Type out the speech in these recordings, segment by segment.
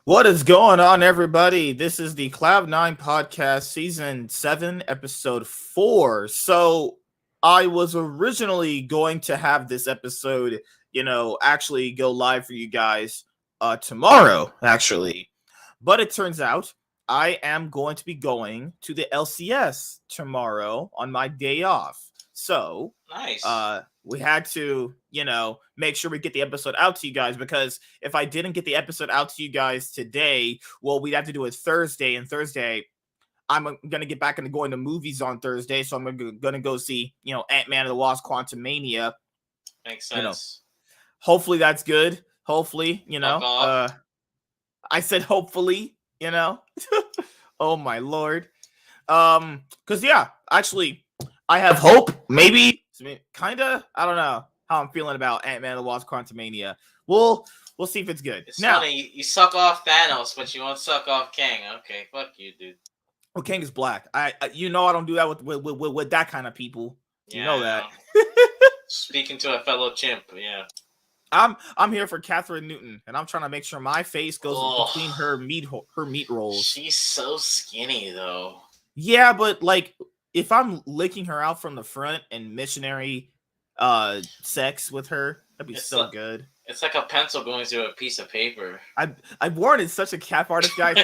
What is going on, everybody? This is the Cloud9 podcast, season 7, episode 4. So, I was originally going to have this episode, actually go live for you guys tomorrow, actually. But it turns out I am going to be going to the LCS tomorrow on my day off. So, Nice. we had to, make sure we get the episode out to you guys, because if I didn't get the episode out to you guys today, well, we'd have to do it Thursday, and Thursday I'm gonna get back into going to movies on Thursday, so I'm gonna go see, Ant-Man and the Wasp: Quantumania. Makes You know, sense. hopefully that's good. Hopefully, Fuck off. I said hopefully, oh my lord. Because yeah, actually, I have hope. Maybe, kind of. I don't know how I'm feeling about Ant-Man and the Wasp: Quantumania. We'll see if it's good. It's Now, funny. You suck off Thanos, but you won't suck off Kang. Okay, fuck you, dude. well, King is black. I I don't do that with that kind of people. You Yeah, know I that. know. Speaking to a fellow chimp. Yeah. I'm here for Catherine Newton, and I'm trying to make sure my face goes between Ugh. her meat rolls. She's so skinny though. Yeah, but like if I'm licking her out from the front and missionary sex with her, that'd be It's so like good. it's like a pencil going through a piece of paper. Warren is such a cap artist guy.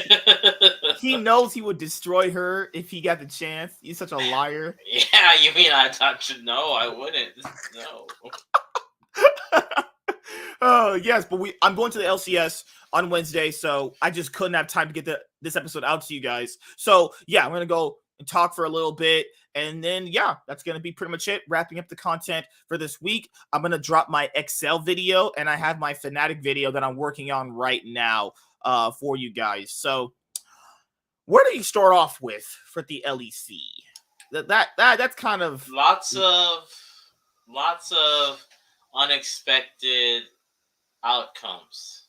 He knows he would destroy her if he got the chance. He's such a liar. Yeah, you mean I thought you know? I wouldn't. No. Oh yes, but I'm going to the LCS on Wednesday, so I just couldn't have time to get this episode out to you guys. So yeah, I'm gonna go and talk for a little bit, and then yeah, that's gonna be pretty much it. Wrapping up the content for this week. I'm gonna drop my Excel video, and I have my Fnatic video that I'm working on right now for you guys. So where do you start off with for the LEC? That's kind of Lots of unexpected outcomes.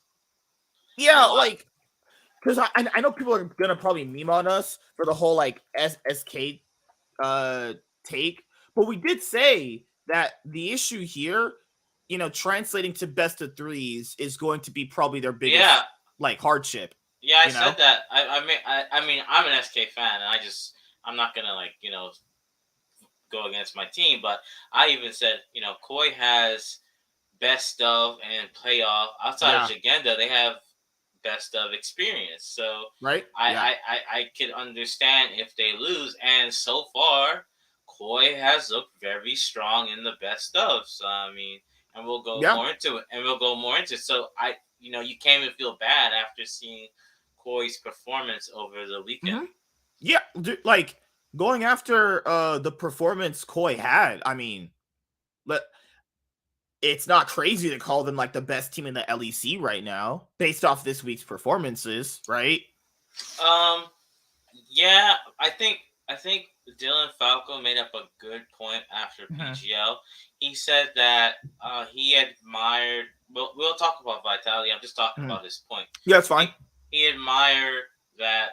A yeah, lot. like because I know people are gonna probably meme on us for the whole like SSK take, but we did say that the issue here, translating to best of threes is going to be probably their Yeah, biggest like hardship. yeah. I You said know, that. I mean, I'm an SK fan, and I'm not gonna go against my team, but I even said Koi has best of and playoff outside of yeah, Jagenda. They have best of experience, so right, I yeah, I I, I could understand if they lose. And so far, Koi has looked very strong in the best of. So I mean, and we'll go yeah, more into it. So you can't even feel bad after seeing Koi's performance over the weekend. hmm yeah, like going after the performance Koi had. I mean, let it's not crazy to call them like the best team in the LEC right now, based off this week's performances, right? Um, yeah, I think Dylan Falco made up a good point after Mhm. PGL. He said that he admired. Well, we'll talk about Vitality. I'm just talking Mhm. about his point. Yeah, it's fine. He admired that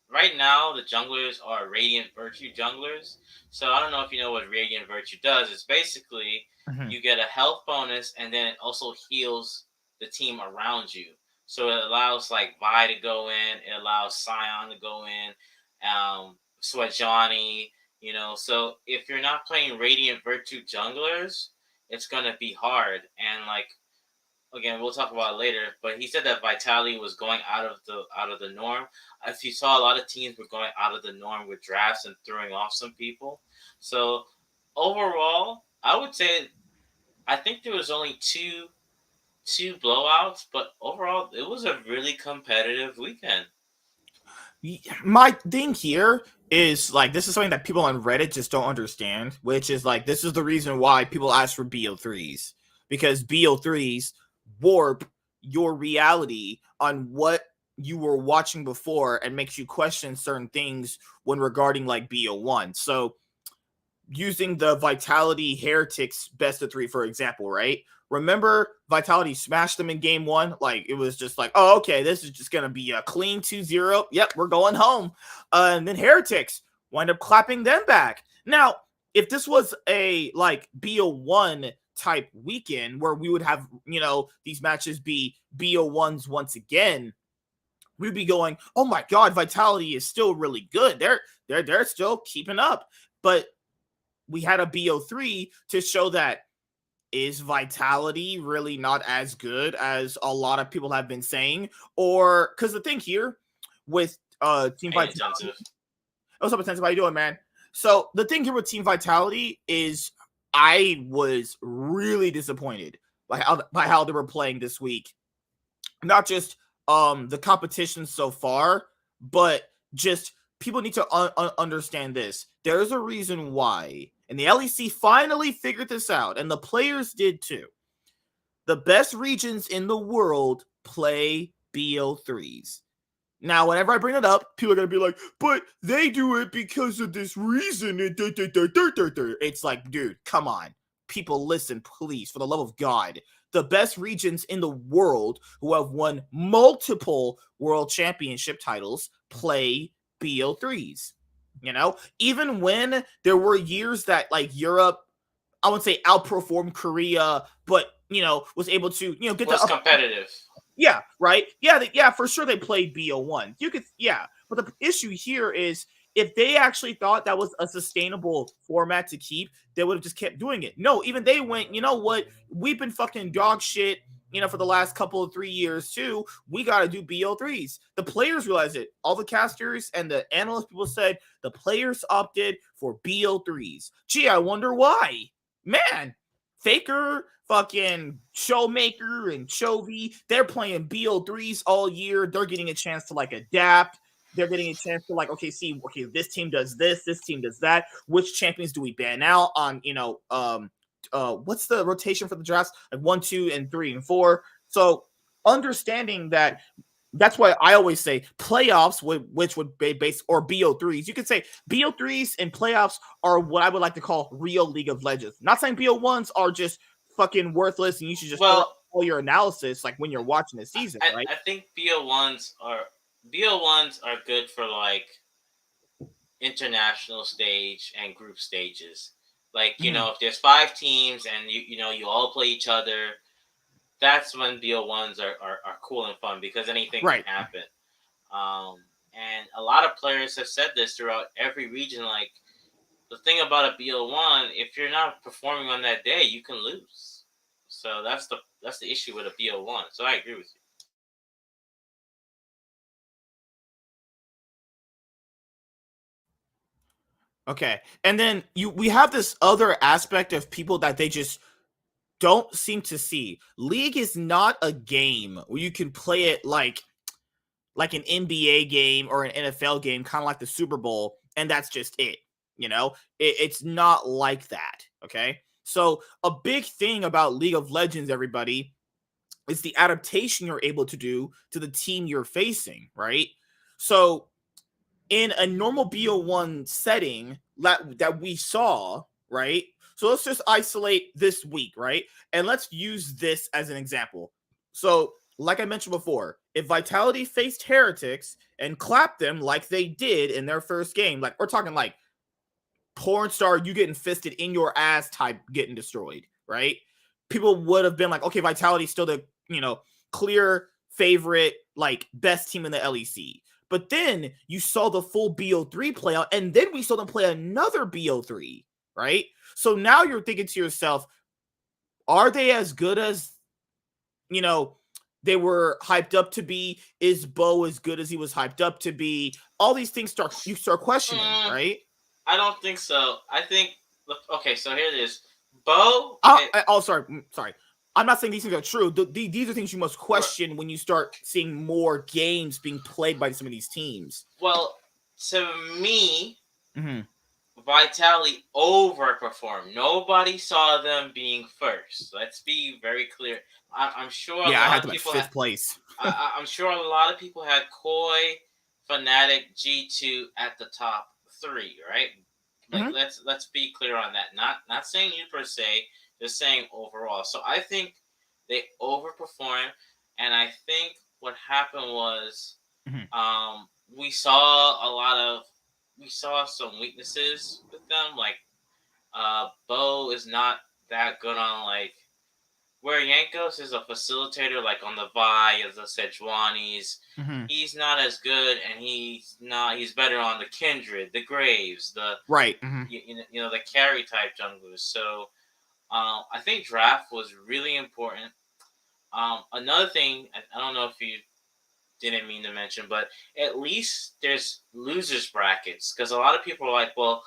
right now the junglers are Radiant Virtue junglers. So I don't know if you know what Radiant Virtue does. It's basically Mhm. you get a health bonus, and then it also heals the team around you. So it allows like Vi to go in, it allows Scion to go in, Sweat Johnny. So if you're not playing Radiant Virtue junglers, it's gonna be hard. And like again, we'll talk about it later. But he said that Vitality was going out of the norm. If you saw, a lot of teams were going out of the norm with drafts and throwing off some people. So overall, I would say I think there was only two blowouts, but overall it was a really competitive weekend. My thing here is like this is something that people on Reddit just don't understand, which is like this is the reason why people ask for BO3s, because BO3s warp your reality on what you were watching before and makes you question certain things when regarding like BO1. So using the Vitality Heretics best of three, for example, right? Remember, Vitality smashed them in game one. Like, it was just like, oh, okay, this is just going to be a clean 2-0. Yep, we're going home. And then Heretics wind up clapping them back. Now, if this was a, like, BO1 type weekend where we would have, these matches be BO1s once again, we'd be going, oh my god, Vitality is still really good. They're still keeping up. But we had a BO3 to show that is Vitality really not as good as a lot of people have been saying? Or because the thing here with Team Vitality, what's up, Intensive? How you doing, man? So the thing here with Team Vitality is I was really disappointed by how they were playing this week. Not just the competition so far, but just people need to understand this. There's a reason why, and the LEC finally figured this out, and the players did too. The best regions in the world play BO3s. Now, whenever I bring it up, people are going to be like, but they do it because of this reason. It's like, dude, come on. People, listen, please, for the love of God. The best regions in the world who have won multiple world championship titles play BO3s. You know, even when there were years that like Europe, I wouldn't say outperformed Korea, but, you know, was able to, you know, get was competitive. Yeah, right. Yeah, for sure they played BO1. You could, yeah, but the issue here is if they actually thought that was a sustainable format to keep, they would have just kept doing it. No, even they went, you know what? We've been fucking dog shit, you know, for the last couple of 3 years too. We got to do BO3s. The players realized it. All the casters and the analyst people said the players opted for BO3s. Gee, I wonder why. Man, Faker, fucking Showmaker, and Chovy, they're playing BO3s all year. They're getting a chance to like adapt. They're getting a chance to like, okay, this team does this team does that. Which champions do we ban out on, you know, what's the rotation for the drafts? Like 1, 2, and 3, and 4. So understanding that, that's why I always say playoffs, which would be based, or BO3s. You could say BO3s and playoffs are what I would like to call real League of Legends. Not saying BO1s are just fucking worthless and you should just throw all your analysis like when you're watching the season, right? I think BO1s are good for like international stage and group stages. Like, you know, if there's 5 teams and you all play each other, that's when BO1s are cool and fun because anything can happen. And a lot of players have said this throughout every region. Like, the thing about a BO1, if you're not performing on that day, you can lose. So that's the issue with a BO1. So I agree with you. Okay. And then we have this other aspect of people that they just don't seem to see. League is not a game where you can play it like an NBA game or an NFL game, kind of like the Super Bowl, and that's just it. You know, it's not like that. Okay. So a big thing about League of Legends, everybody, is the adaptation you're able to do to the team you're facing, right? So in a normal BO1 setting that we saw, right? So let's just isolate this week, right? And let's use this as an example. So, like I mentioned before, if Vitality faced Heretics and clapped them like they did in their first game, like we're talking like porn star, you getting fisted in your ass type getting destroyed, right? People would have been like, okay, Vitality's still the, you know, clear favorite, like best team in the LEC. But then you saw the full BO3 play out, and then we saw them play another BO3, right? So now you're thinking to yourself, are they as good as, you know, they were hyped up to be? Is Bo as good as he was hyped up to be? All these things you start questioning, right? I don't think so. I think, okay, so here it is. Bo. Sorry. I'm not saying these things are true. These are things you must question when you start seeing more games being played by some of these teams. Well, to me, Vitality overperformed. Nobody saw them being first. Let's be very clear. I'm sure. Yeah, I had them at 5th place. I'm sure a lot of people had Koi, Fnatic, G2 at the top 3, right? Like, let's be clear on that. Not saying you per se, just saying overall. So I think they overperformed, and I think what happened was we saw some weaknesses with them. Like, Bo is not that good on like where Yankos is a facilitator, like on the Vi, as the Sejuani's, Mm-hmm. he's not as good, and he's better on the Kindred, the Graves, the Right. Mm-hmm. the carry type junglers. So I think draft was really important. Another thing, I don't know if you didn't mean to mention, but at least there's losers brackets, because a lot of people are like, well,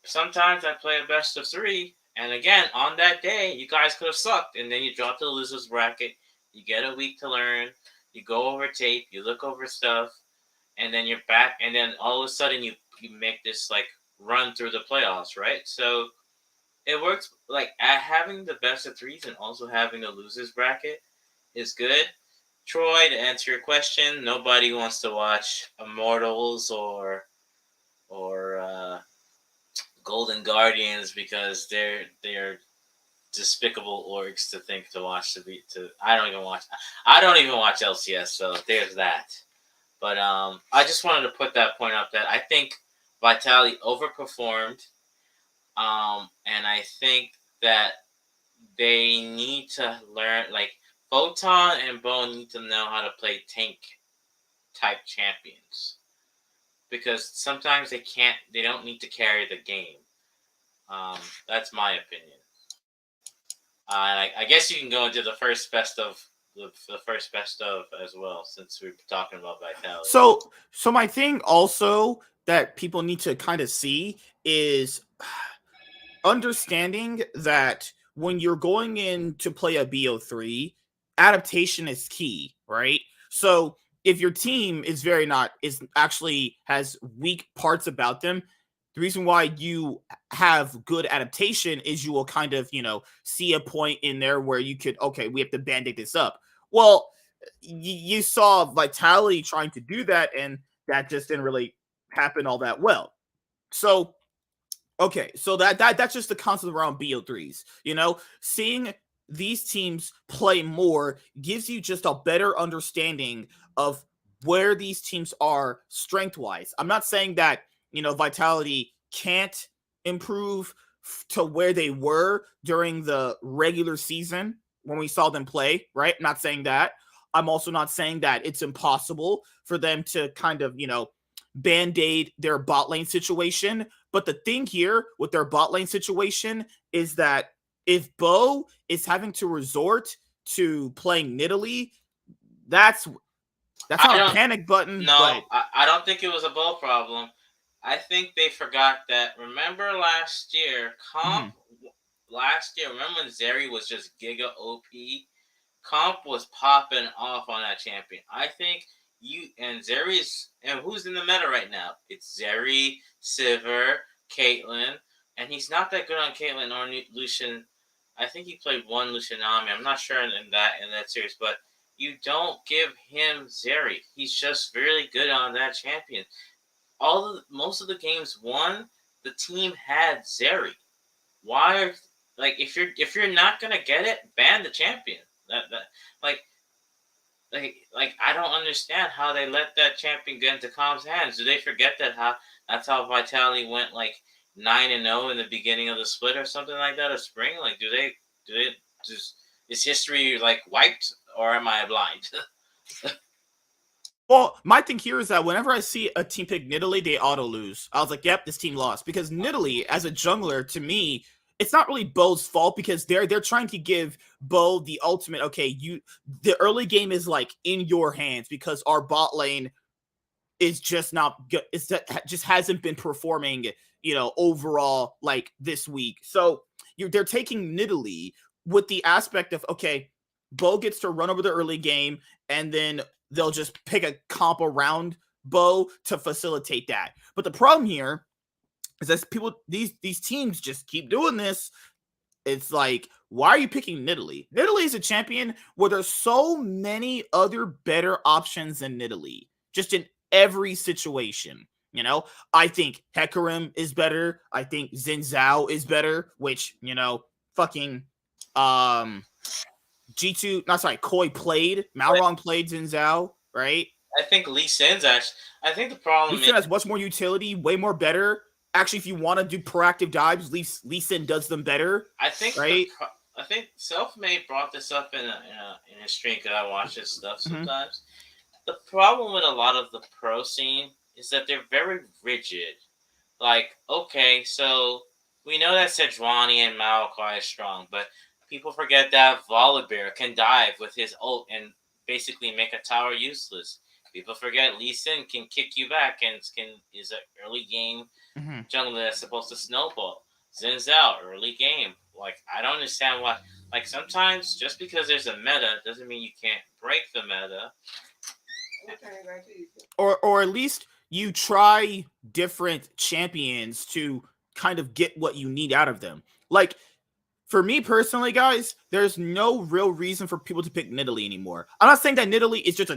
sometimes I play a best of three, and again, on that day, you guys could have sucked, and then you drop to the losers bracket. You get a week to learn. You go over tape. You look over stuff, and then you're back. And then all of a sudden, you make this like run through the playoffs, right? So it works. Like having the best of threes and also having the losers bracket is good. Troy, to answer your question, nobody wants to watch Immortals or Golden Guardians because they're despicable orgs to think to watch I don't even watch LCS, so there's that. But I just wanted to put that point up that I think Vitality overperformed, and I think that they need to learn, like Photon and Bo need to know how to play tank type champions, because sometimes they don't need to carry the game. That's my opinion. I guess you can go into the first best of the first best of as well, since we're talking about Vitality. So my thing also that people need to kind of see is understanding that when you're going in to play a BO3, adaptation is key, right? So if your team is actually has weak parts about them, the reason why you have good adaptation is you will kind of, see a point in there where you could, okay, we have to band-aid this up. Well, you saw Vitality trying to do that, and that just didn't really happen all that well. So okay, so that's just the concept around BO3s. Seeing these teams play more gives you just a better understanding of where these teams are strength wise. I'm not saying that Vitality can't improve to where they were during the regular season when we saw them play, right? I'm not saying that. I'm also not saying that it's impossible for them to kind of, band-aid their bot lane situation. But the thing here with their bot lane situation is that if Bo is having to resort to playing Nidalee, that's I not a don't. panic button, No, but I don't think it was a Bo problem. I think they forgot that. Remember last year, mm-hmm. remember when Zeri was just Giga OP? Comp was popping off on that champion. I think Zeri's, and who's in the meta right now? It's Zeri, Sivir, Caitlyn, and he's not that good on Caitlyn or Lucian. I think he played one Lucianami. I'm not sure in that series, but you don't give him Zeri. He's just really good on that champion. Most of the games won, the team had Zeri. Why are, like, if you're not gonna get it, ban the champion. That like I don't understand how they let that champion get into Com's hands. Do they forget that's how Vitality went like 9-0 in the beginning of the split or something like that, or spring? Like, do they just, is history like wiped, or am I blind? Well, my thing here is that whenever I see a team pick Nidalee, they auto lose. I was like, yep, this team lost. Because Nidalee, as a jungler, to me, it's not really Bo's fault, because they're trying to give Bo the ultimate, okay, the early game is like in your hands because our bot lane is just not good. Just hasn't been performing, overall like this week. So they're taking Nidalee with the aspect of, okay, Bo gets to run over the early game, and then they'll just pick a comp around Bo to facilitate that. But the problem here is that these teams just keep doing this. It's like, why are you picking Nidalee? Nidalee is a champion where there's so many other better options than Nidalee, just in every situation. I think Hecarim is better. I think Xin Zhao is better, which, fucking G2, not sorry, Koi played, Malrong played Xin Zhao, right? I think Lee Sin's actually. I think the problem Lee Sin has much more utility, way more better. Actually, if you want to do proactive dives, Lee Sin does them better. I think right? I think Selfmade brought this up in a stream because I watch his stuff Mm-hmm. sometimes. The problem with a lot of the pro scene is that they're very rigid. Like, okay, so we know that Sejuani and Maokai is strong, but people forget that Volibear can dive with his ult and basically make a tower useless. People forget Lee Sin can kick you back and is an early game Mm-hmm. jungler that's supposed to snowball. Zin's out early game. Like, I don't understand why. Like, sometimes just because there's a meta doesn't mean you can't break the meta. Or at least you try different champions to kind of get what you need out of them. Like, for me personally, guys, there's no real reason for people to pick Nidalee anymore. I'm not saying that Nidalee is just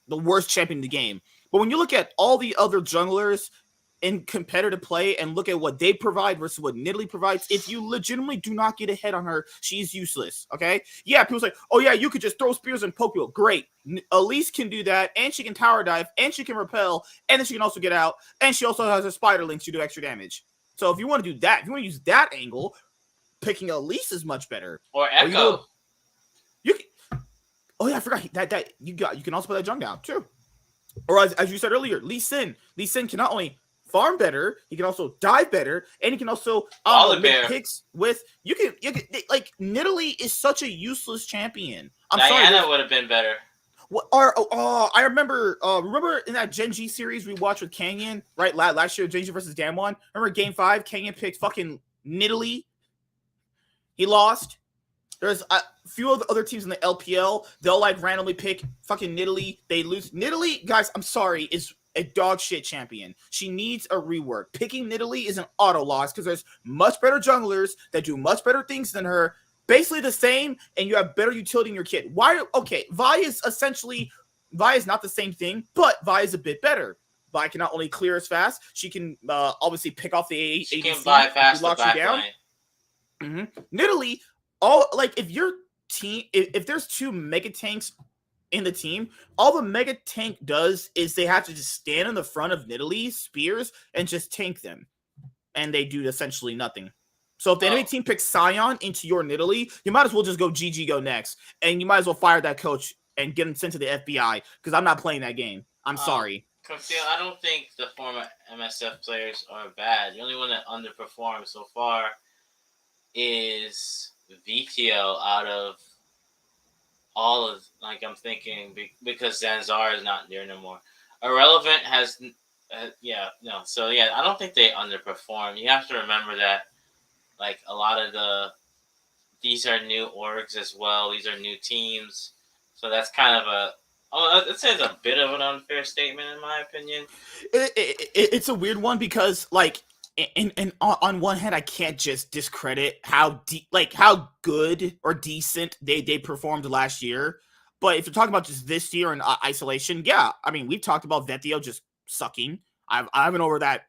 the worst champion in the game, but when you look at all the other junglers in competitive play and look at what they provide versus what Nidalee provides, if you legitimately do not get ahead on her, she's useless. Okay? Yeah, people say, oh yeah, you could just throw spears and poke people. Great. Elise can do that, and she can tower dive, and she can repel, and then she can also get out, and she also has a spider link to do extra damage. So if you want to do that, if you want to use that angle, picking Elise is much better. Or Echo. You can, oh yeah, I forgot that you can also put that jump down too. Or as you said earlier, Lee Sin can not only farm better, he can also dive better, and he can also make picks with you can like Nidalee is such a useless champion. Diana would have been better. I remember in that Gen G series we watched with Canyon, right? Last year, Gen G versus Damwon. Remember Game 5, Canyon picked fucking Nidalee. He lost. There's a few of the other teams in the LPL. They'll like randomly pick fucking Nidalee. They lose. Nidalee, guys, I'm sorry, is a dog shit champion. She needs a rework. Picking Nidalee is an auto loss because there's much better junglers that do much better things than her. Basically the same, and you have better utility in your kit. Why? Okay, Vi is not the same thing, but Vi is a bit better. Vi can not only clear as fast, she can obviously pick off the ADC. She can buy fast the back line. Nidalee, if your team, if there's two mega tanks in the team, all the mega tank does is they have to just stand in the front of Nidalee's spears and just tank them, and they do essentially nothing. So if the enemy team picks Sion into your Nidalee, you might as well just go GG, go next, and you might as well fire that coach and get him sent to the FBI because I'm not playing that game. I'm sorry. I don't think the former MSF players are bad. The only one that underperformed so far is VTO out of all of, like, I'm thinking because Zanzar is not there no more. Irrelevant has, So yeah, I don't think they underperform. You have to remember that, like, a lot of these are new orgs as well. These are new teams. So that's kind of I'd say it's a bit of an unfair statement in my opinion. It's a weird one because, like, and on one hand, I can't just discredit how good or decent they performed last year. But if you're talking about just this year in isolation, yeah, I mean, we've talked about Vetio just sucking. I've been over that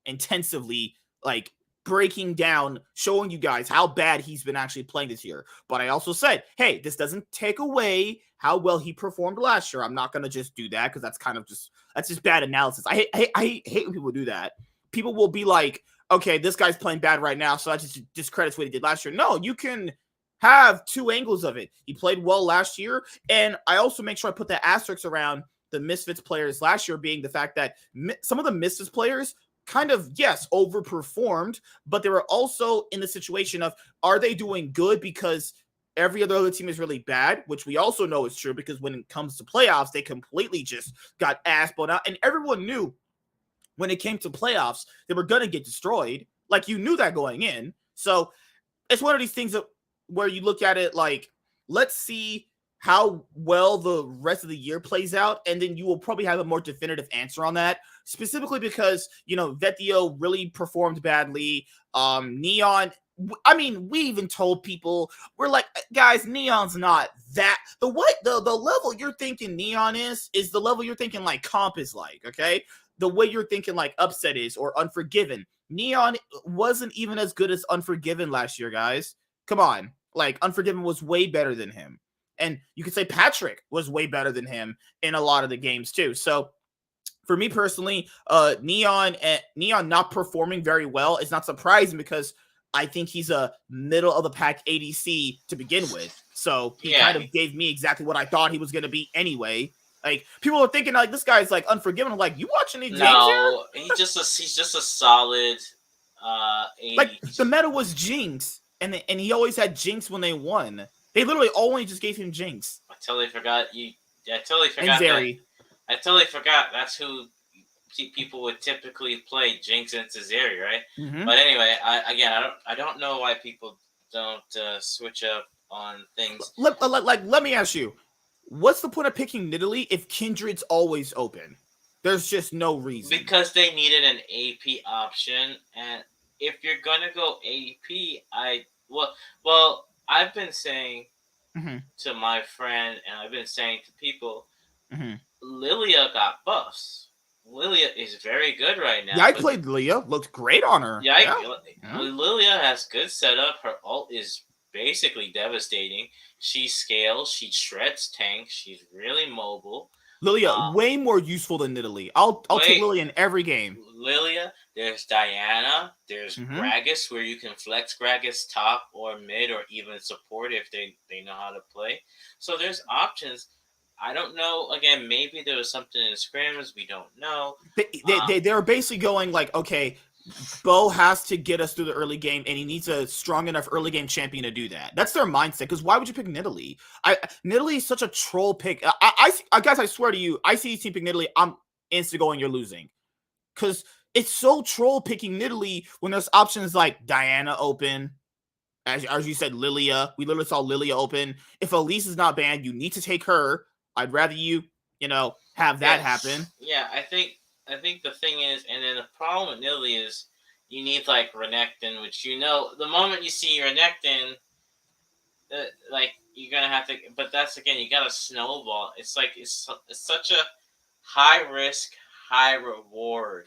intensively, like, breaking down, showing you guys how bad he's been actually playing this year. But I also said, hey, this doesn't take away how well he performed last year. I'm not going to just do that because that's just bad analysis. I hate when people do that. People will be like, okay, this guy's playing bad right now, so that just discredits what he did last year. No, you can have two angles of it. He played well last year, and I also make sure I put the asterisks around the Misfits players last year being the fact that some of the Misfits players kind of, yes, overperformed, but they were also in the situation of, are they doing good because every other team is really bad, which we also know is true because when it comes to playoffs, they completely just got ass blown out, and everyone knew when it came to playoffs, they were going to get destroyed. Like, you knew that going in. So it's one of these things where you look at it like, let's see how well the rest of the year plays out, and then you will probably have a more definitive answer on that, specifically because, Vetio really performed badly. Neon, I mean, we even told people, we're like, guys, Neon's not that. The level you're thinking Neon is the level you're thinking, like, Comp is like, okay? The way you're thinking, like, Upset is, or Unforgiven. Neon wasn't even as good as Unforgiven last year, guys. Come on. Like, Unforgiven was way better than him. And you could say Patrick was way better than him in a lot of the games, too. So, for me personally, Neon not performing very well is not surprising because I think he's a middle of the pack ADC to begin with. So he kind of gave me exactly what I thought he was going to be anyway. Like, people are thinking like this guy's like unforgiving. I'm like, you watching these games here? No, he's just a solid. Like, the meta was Jinx, and he always had Jinx when they won. They literally only just gave him Jinx. I totally forgot I totally forgot and Zeri. I totally forgot that's who people would typically play, Jinx into Zeri, right? Mm-hmm. But anyway, I don't know why people don't switch up on things. Let me ask you, what's the point of picking Nidalee if Kindred's always open? There's just no reason. Because they needed an AP option, and if you're gonna go AP, I've been saying to my friend, and I've been saying to people, Lilia got buffs. Lilia is very good right now. Yeah, I played Lilia. Looked great on her. Lilia has good setup. Her ult is basically devastating. She scales. She shreds tanks. She's really mobile. Lilia, way more useful than Nidalee. I'll take Lilia in every game. Lilia, there's Diana, there's Gragas, where you can flex Gragas top or mid or even support if they know how to play. So there's options. I don't know. Again, maybe there was something in scrims. We don't know. They're basically going like, okay, Bo has to get us through the early game, and he needs a strong enough early game champion to do that. That's their mindset. Because why would you pick Nidalee? Nidalee is such a troll pick. Guys, I swear to you, I see you team pick Nidalee, I'm instant going, you're losing. Because it's so troll picking Nidalee when there's options like Diana open. As you said, Lilia. We literally saw Lilia open. If Elise is not banned, you need to take her. I'd rather you have that happen. Yeah, I think the thing is, and then the problem with Nidalee is you need like Renekton, which the moment you see Renekton, like you're gonna have to. But that's again, you got to snowball. It's like it's such a high risk, high reward.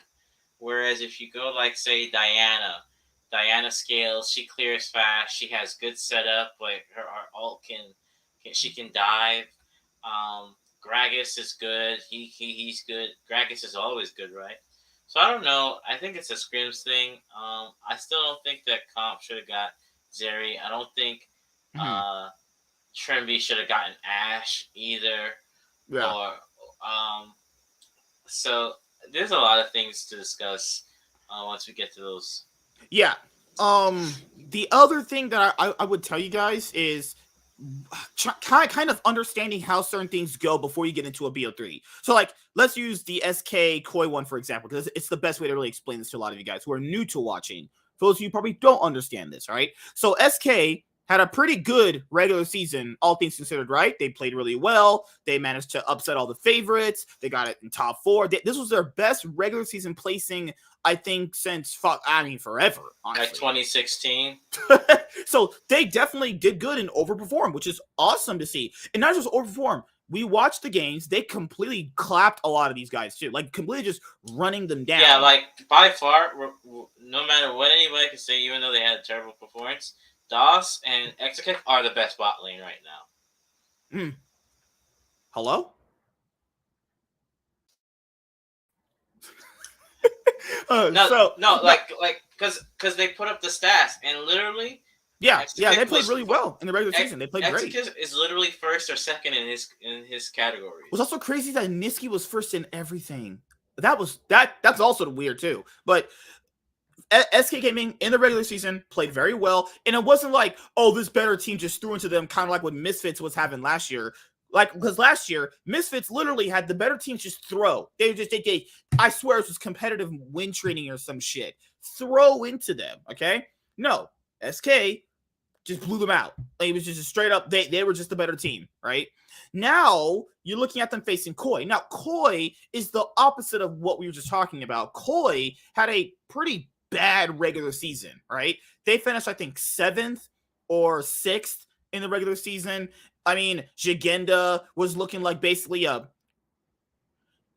Whereas if you go like say Diana scales, she clears fast, she has good setup, like her ult she can dive. Gragas is good. He's good. Gragas is always good, right? So I don't know. I think it's a scrims thing. I still don't think that Comp should have got Zeri. I don't think Trimby should have gotten Ashe either. Yeah. Or so there's a lot of things to discuss once we get to those. Yeah. The other thing that I would tell you guys is kind of understanding how certain things go before you get into a BO3. So, like, let's use the SK Koi one, for example, because it's the best way to really explain this to a lot of you guys who are new to watching. For those of you who probably don't understand this, right? So, SK had a pretty good regular season, all things considered, right? They played really well. They managed to upset all the favorites. They got it in top 4. This was their best regular season placing, I think, since forever. Honestly. Like 2016. So they definitely did good and overperformed, which is awesome to see. And not just overperform. We watched the games. They completely clapped a lot of these guys too, like completely just running them down. Yeah, like by far, no matter what anybody can say, even though they had a terrible performance, DOS and Exekick are the best bot lane right now. Hello? Because they put up the stats and literally. Yeah, they played really well in the regular season. They played great. Exekick is literally first or second in his category. It was also crazy that Nisqy was first in everything. That's also weird too. But SK Gaming in the regular season played very well, and it wasn't like, oh, this better team just threw into them, kind of like what Misfits was having last year. Like, because last year Misfits literally had the better teams just throw. They I swear it was competitive win training or some shit. Throw into them, okay? No, SK just blew them out. Like, it was just a straight up. They were just the better team, right? Now you're looking at them facing Koi. Now Koi is the opposite of what we were just talking about. Koi had a pretty bad regular season, right? They finished, I think, 7th or 6th in the regular season. I mean, Jigenda was looking like basically a...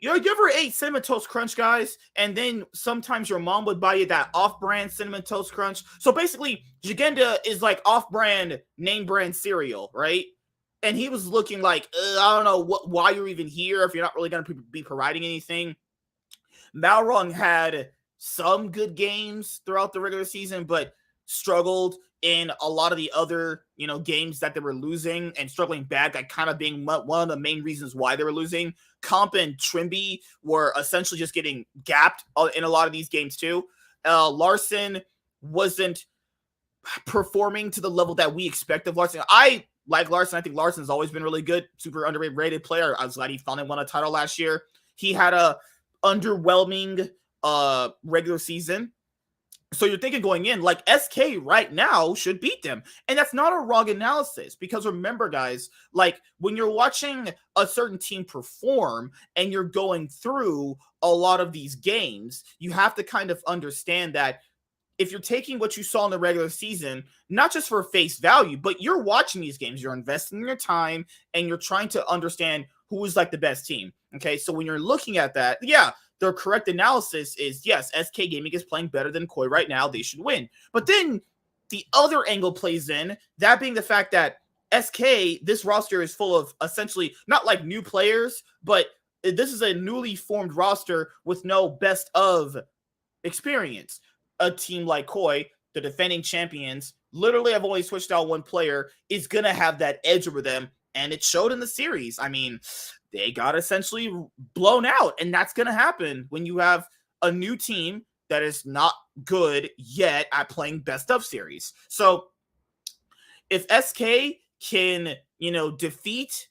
You ever ate Cinnamon Toast Crunch, guys? And then sometimes your mom would buy you that off-brand Cinnamon Toast Crunch. So basically, Jigenda is like off-brand, name-brand cereal, right? And he was looking like, I don't know why you're even here if you're not really going to be providing anything. Malrung had some good games throughout the regular season, but struggled in a lot of the other, games that they were losing and struggling back, like kind of being one of the main reasons why they were losing. Comp and Trimby were essentially just getting gapped in a lot of these games too. Larson wasn't performing to the level that we expect of Larson. I like Larson. I think Larson's always been really good, super underrated player. I was glad he finally won a title last year. He had a underwhelming regular season. So you're thinking going in, like, SK right now should beat them. And that's not a wrong analysis, because remember, guys, like, when you're watching a certain team perform and you're going through a lot of these games, you have to kind of understand that if you're taking what you saw in the regular season, not just for face value, but you're watching these games, you're investing your time, and you're trying to understand who is like the best team. Okay, so when you're looking at that, yeah, the correct analysis is, yes, SK Gaming is playing better than Koi right now. They should win. But then the other angle plays in, that being the fact that SK, this roster is full of essentially not like new players, but this is a newly formed roster with no best of experience. A team like Koi, the defending champions, literally have only switched out one player, is going to have that edge over them. And it showed in the series. I mean, they got essentially blown out. And that's going to happen when you have a new team that is not good yet at playing best of series. So if SK can, defeat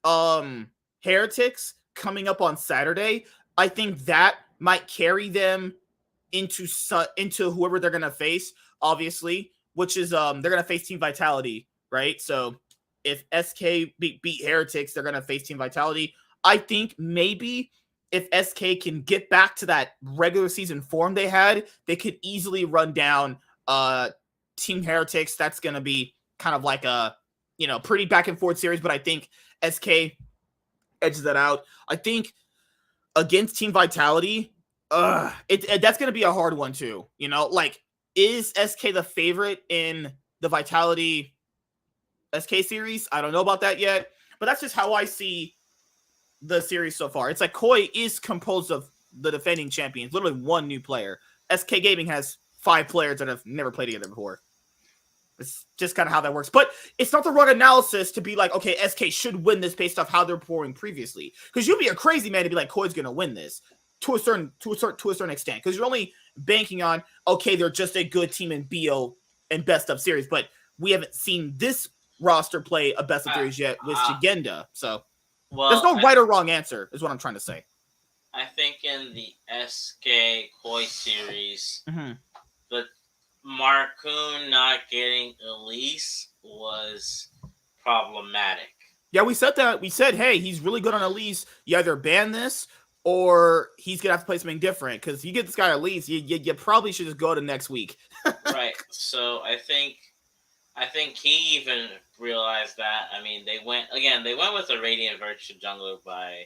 Heretics coming up on Saturday, I think that might carry them into whoever they're going to face, obviously, which is they're going to face Team Vitality, right? So if SK beat Heretics, they're going to face Team Vitality. I think maybe if SK can get back to that regular season form they had, they could easily run down Team Heretics. That's going to be kind of like a, pretty back and forth series, but I think SK edges that out. I think against Team Vitality, that's going to be a hard one too. Like, is SK the favorite in the Vitality SK series? I don't know about that yet, but that's just how I see the series so far. It's like Koi is composed of the defending champions, literally one new player. SK Gaming has 5 players that have never played together before. It's just kind of how that works. But it's not the wrong analysis to be like, okay, SK should win this based off how they're performing previously. Because you'd be a crazy man to be like, Koi's going to win this to a certain extent. Because you're only banking on, okay, they're just a good team in BO and best of series. But we haven't seen this roster play a best of series yet with Shigenda. So there's no right or wrong answer, is what I'm trying to say. I think in the SK Koi series, the Marcoon not getting Elise was problematic. Yeah, we said that. We said, hey, he's really good on Elise. You either ban this or he's going to have to play something different. Because you get this guy Elise, you probably should just go to next week. Right. So I think he even realized that. I mean, they went with a Radiant Virtue jungler by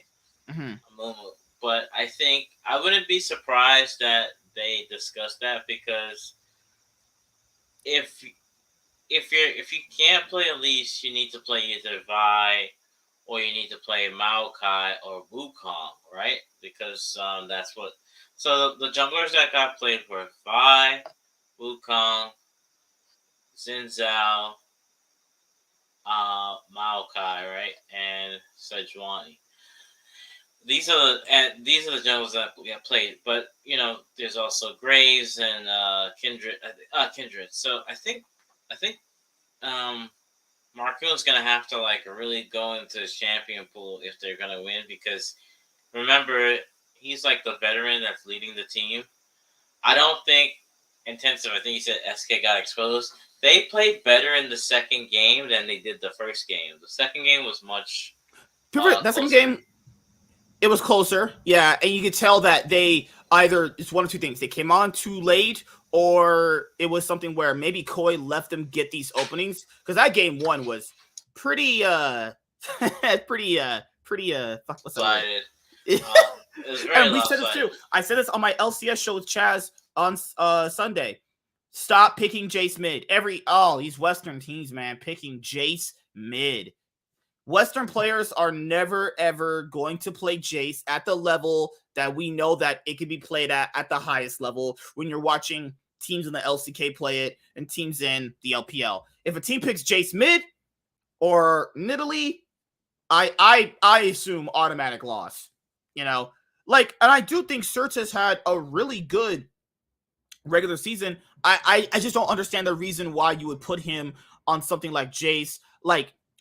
Amumu. But I think I wouldn't be surprised that they discussed that, because if you can't play Elise, you need to play either Vi, or you need to play Maokai or Wukong, right? Because that's what. So the junglers that got played were Vi, Wukong, Xin Zhao, Maokai, right, and Sejuani. These are the jungles that we have played, but there's also Graves and Kindred. So I think Marcoon's gonna have to really go into his champion pool if they're gonna win, because remember, he's like the veteran that's leading the team. I don't think intensive. I think he said SK got exposed. They played better in the second game than they did the first game. The second game was much. That second game, it was closer, yeah, and you could tell that they it's one of two things. They came on too late, or it was something where maybe Koi left them get these openings, because that game 1 was pretty pretty what's that? It was very and we said this too. I said this on my LCS show with Chaz on Sunday. Stop picking Jace mid. These Western teams, man, picking Jace mid. Western players are never, ever going to play Jace at the level that we know that it can be played at the highest level. When you're watching teams in the LCK play it and teams in the LPL. If a team picks Jace mid or Nidalee, I assume automatic loss. And I do think Certs has had a really good regular season. I just don't understand the reason why you would put him on something like Jace.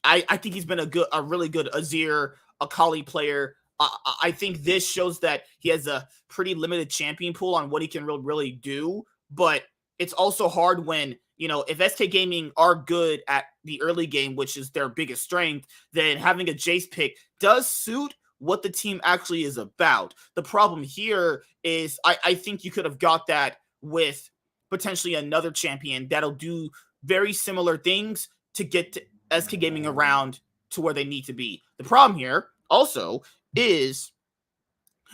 I think he's been a really good Azir, Akali player. I think this shows that he has a pretty limited champion pool on what he can really do. But it's also hard when, if SK Gaming are good at the early game, which is their biggest strength, then having a Jace pick does suit what the team actually is about. The problem here is I think you could have got that with potentially another champion that'll do very similar things to get to SK Gaming around to where they need to be. The problem here also is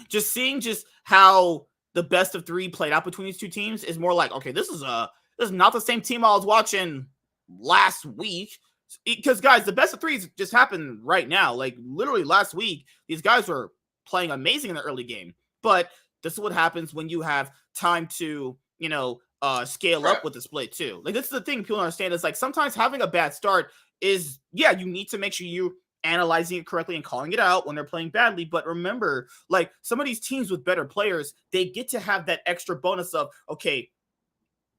just seeing just how the best of 3 played out between these two teams is more like, okay, this is not the same team I was watching last week. Because, guys, the best of 3s just happened right now. Like, literally last week, these guys were playing amazing in the early game. But this is what happens when you have time to, scale up with the split, too. Like, this is the thing people don't understand. Is, like, sometimes having a bad start is, yeah, you need to make sure you analyzing it correctly and calling it out when they're playing badly. But remember, like, some of these teams with better players, they get to have that extra bonus of, okay,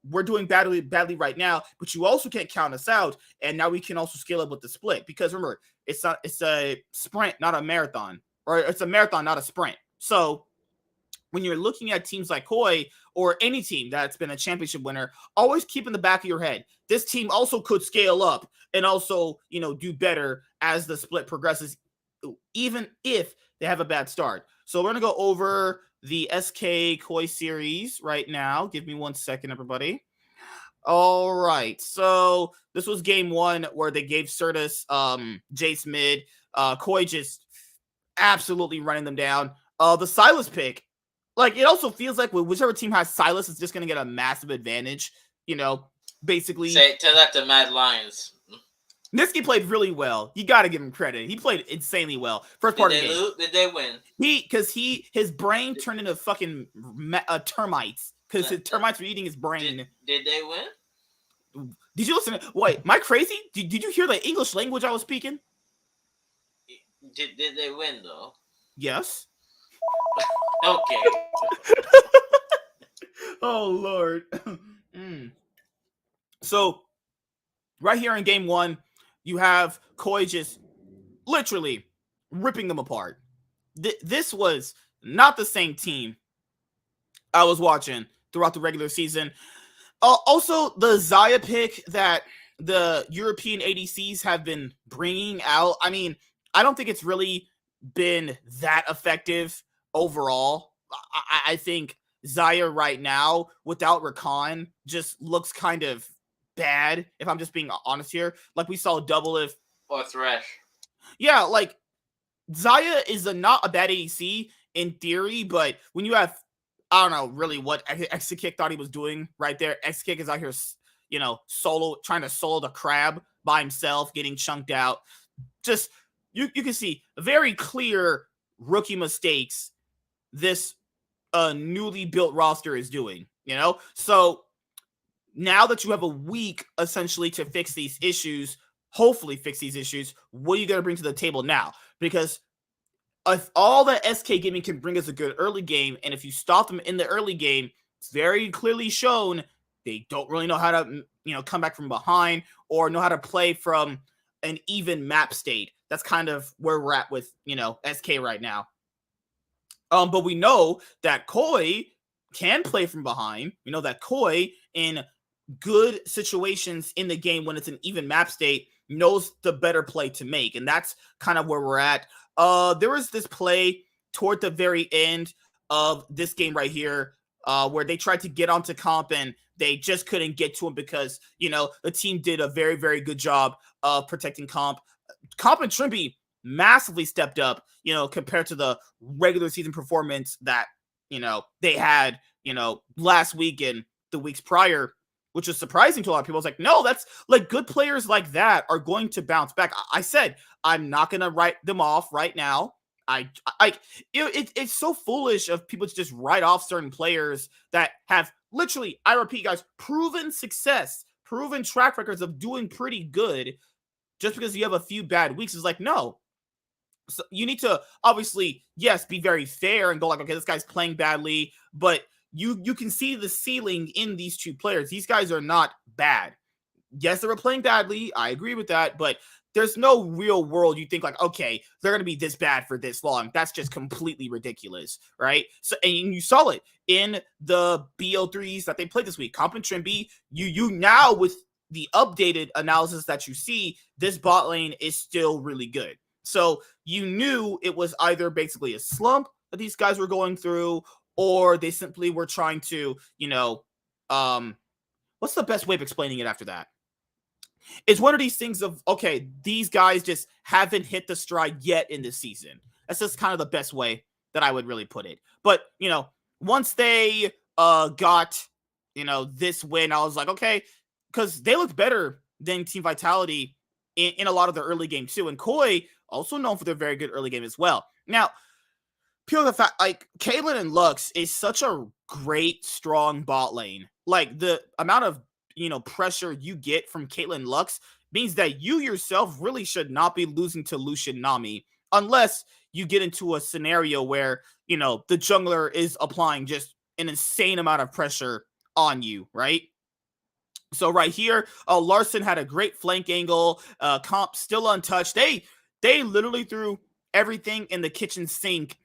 we're doing badly right now, but you also can't count us out. And now we can also scale up with the split, because remember, it's a sprint, not a marathon, or it's a marathon, not a sprint. So when you're looking at teams like Koi or any team that's been a championship winner, always keep in the back of your head, this team also could scale up and also, do better as the split progresses, even if they have a bad start. So we're going to go over the SK Koi series right now. Give me 1 second, everybody. All right. So this was game 1 where they gave Certus Jace mid. Koi just absolutely running them down. The Silas pick, like, it also feels like whichever team has Silas is just going to get a massive advantage, basically. Tell that to Mad Lions. Nisqy played really well. You got to give him credit. He played insanely well. First part of the game. Did they win? His brain turned into fucking termites, because his termites were eating his brain. Did they win? Did you listen? Wait, am I crazy? Did you hear the English language I was speaking? Did they win, though? Yes. Okay. Oh, Lord. So, right here in game 1, you have Koi just literally ripping them apart. This was not the same team I was watching throughout the regular season. Also, the Xayah pick that the European ADCs have been bringing out, I mean, I don't think it's really been that effective overall. I think Xayah right now, without Rakan, just looks kind of bad, if I'm just being honest here. Like, we saw Double if... Or Thresh. Yeah, like, Xayah is not a bad ADC in theory, but when you have, I don't know really what Exakick thought he was doing right there. Exakick is out here, trying to solo the crab by himself, getting chunked out. Just, you can see very clear rookie mistakes this newly built roster is doing, So now that you have a week essentially to fix these issues, hopefully fix these issues, what are you going to bring to the table now? Because if all that SK Gaming can bring is a good early game, and if you stop them in the early game, it's very clearly shown they don't really know how to, come back from behind or know how to play from an even map state. That's kind of where we're at with, SK right now. But we know that Koi can play from behind. We know that Koi, in good situations in the game when it's an even map state, knows the better play to make. And that's kind of where we're at. There was this play toward the very end of this game right here, where they tried to get onto Comp and they just couldn't get to him because, the team did a very, very good job of protecting Comp. Comp and Trimby massively stepped up, compared to the regular season performance that, they had, last week and the weeks prior, which is surprising to a lot of people. It's like, no, that's like good players like that are going to bounce back. I said, I'm not going to write them off right now. It's so foolish of people to just write off certain players that have literally, I repeat, guys, proven success, proven track records of doing pretty good just because you have a few bad weeks is like, no. So you need to obviously, yes, be very fair and go like, okay, this guy's playing badly, but you can see the ceiling in these two players. These guys are not bad. Yes, they were playing badly. I agree with that, but there's no real world you think like, okay, they're going to be this bad for this long. That's just completely ridiculous, right? So, and you saw it in the BO3s that they played this week. Comp and Trimby, you now with the updated analysis that you see, this bot lane is still really good. So you knew it was either basically a slump that these guys were going through, or they simply were trying to, what's the best way of explaining it after that? It's one of these things of, okay, these guys just haven't hit the stride yet in this season. That's just kind of the best way that I would really put it. But, once they got, this win, I was like, okay, because they looked better than Team Vitality in a lot of their early game too. And Koi, also known for their very good early game as well. Now, pure the fact, like, Caitlyn and Lux is such a great, strong bot lane. Like, the amount of pressure you get from Caitlyn Lux means that you yourself really should not be losing to Lucian Nami unless you get into a scenario where, the jungler is applying just an insane amount of pressure on you, right? So right here, Larson had a great flank angle, Comp still untouched. They literally threw everything in the kitchen sink,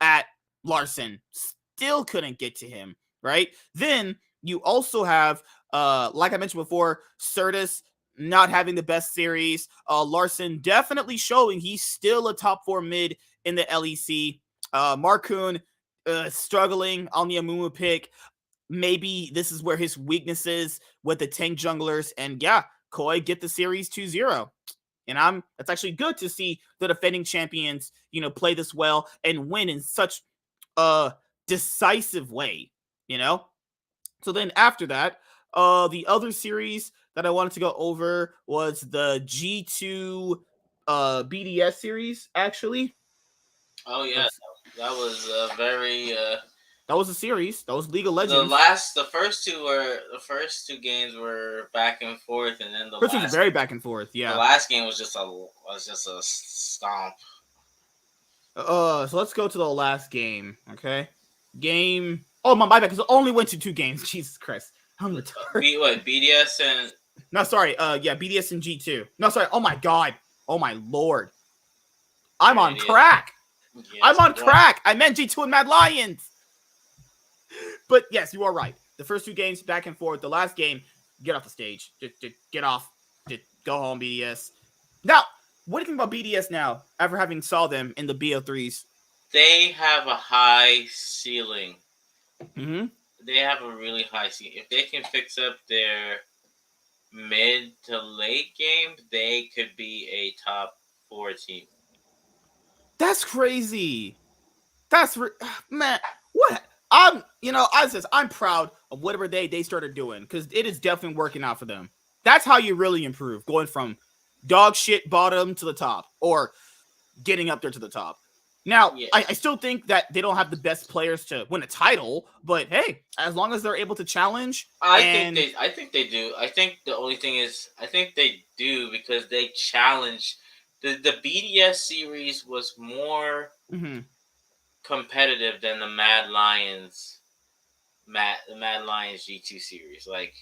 at Larson. Still couldn't get to him, right? Then you also have, like I mentioned before, Certus not having the best series. Larson definitely showing he's still a top 4 mid in the LEC. Marcoon struggling on the Amumu pick. Maybe this is where his weakness is with the tank junglers. And yeah, Koi get the series 2-0. And it's actually good to see the defending champions, play this well and win in such a decisive way, So then after that, the other series that I wanted to go over was the G2 BDS series, actually. Oh yeah, that was a very that was a series. That was League of Legends. The first two games were back and forth, and then the first last was very back and forth. Yeah, the last game was just a stomp. So let's go to the last game. Okay, game. Oh my bad, because it only went to 2 games. Jesus Christ, I'm retarded. What, BDS and? No, sorry. Yeah, BDS and G2. No, sorry. Oh my god. Oh my lord. I'm on crack. Yes, I'm on crack. I meant G2 and Mad Lions. But yes, you are right. The first 2 games back and forth. The last game, get off the stage. Just get off. Just go home, BDS. Now, what do you think about BDS now, after having saw them in the BO3s? They have a high ceiling. Mm-hmm. They have a really high ceiling. If they can fix up their mid to late game, they could be a top 4 team. That's crazy. That's man. What? I'm proud of whatever they started doing, because it is definitely working out for them. That's how you really improve, going from dog shit bottom to the top, or getting up there to the top. Now, yeah. I still think that they don't have the best players to win a title, but hey, as long as they're able to challenge, I think they do. I think the only thing is, I think they do because they challenge. The BDS series was more competitive than the Mad Lions G2 series. Like,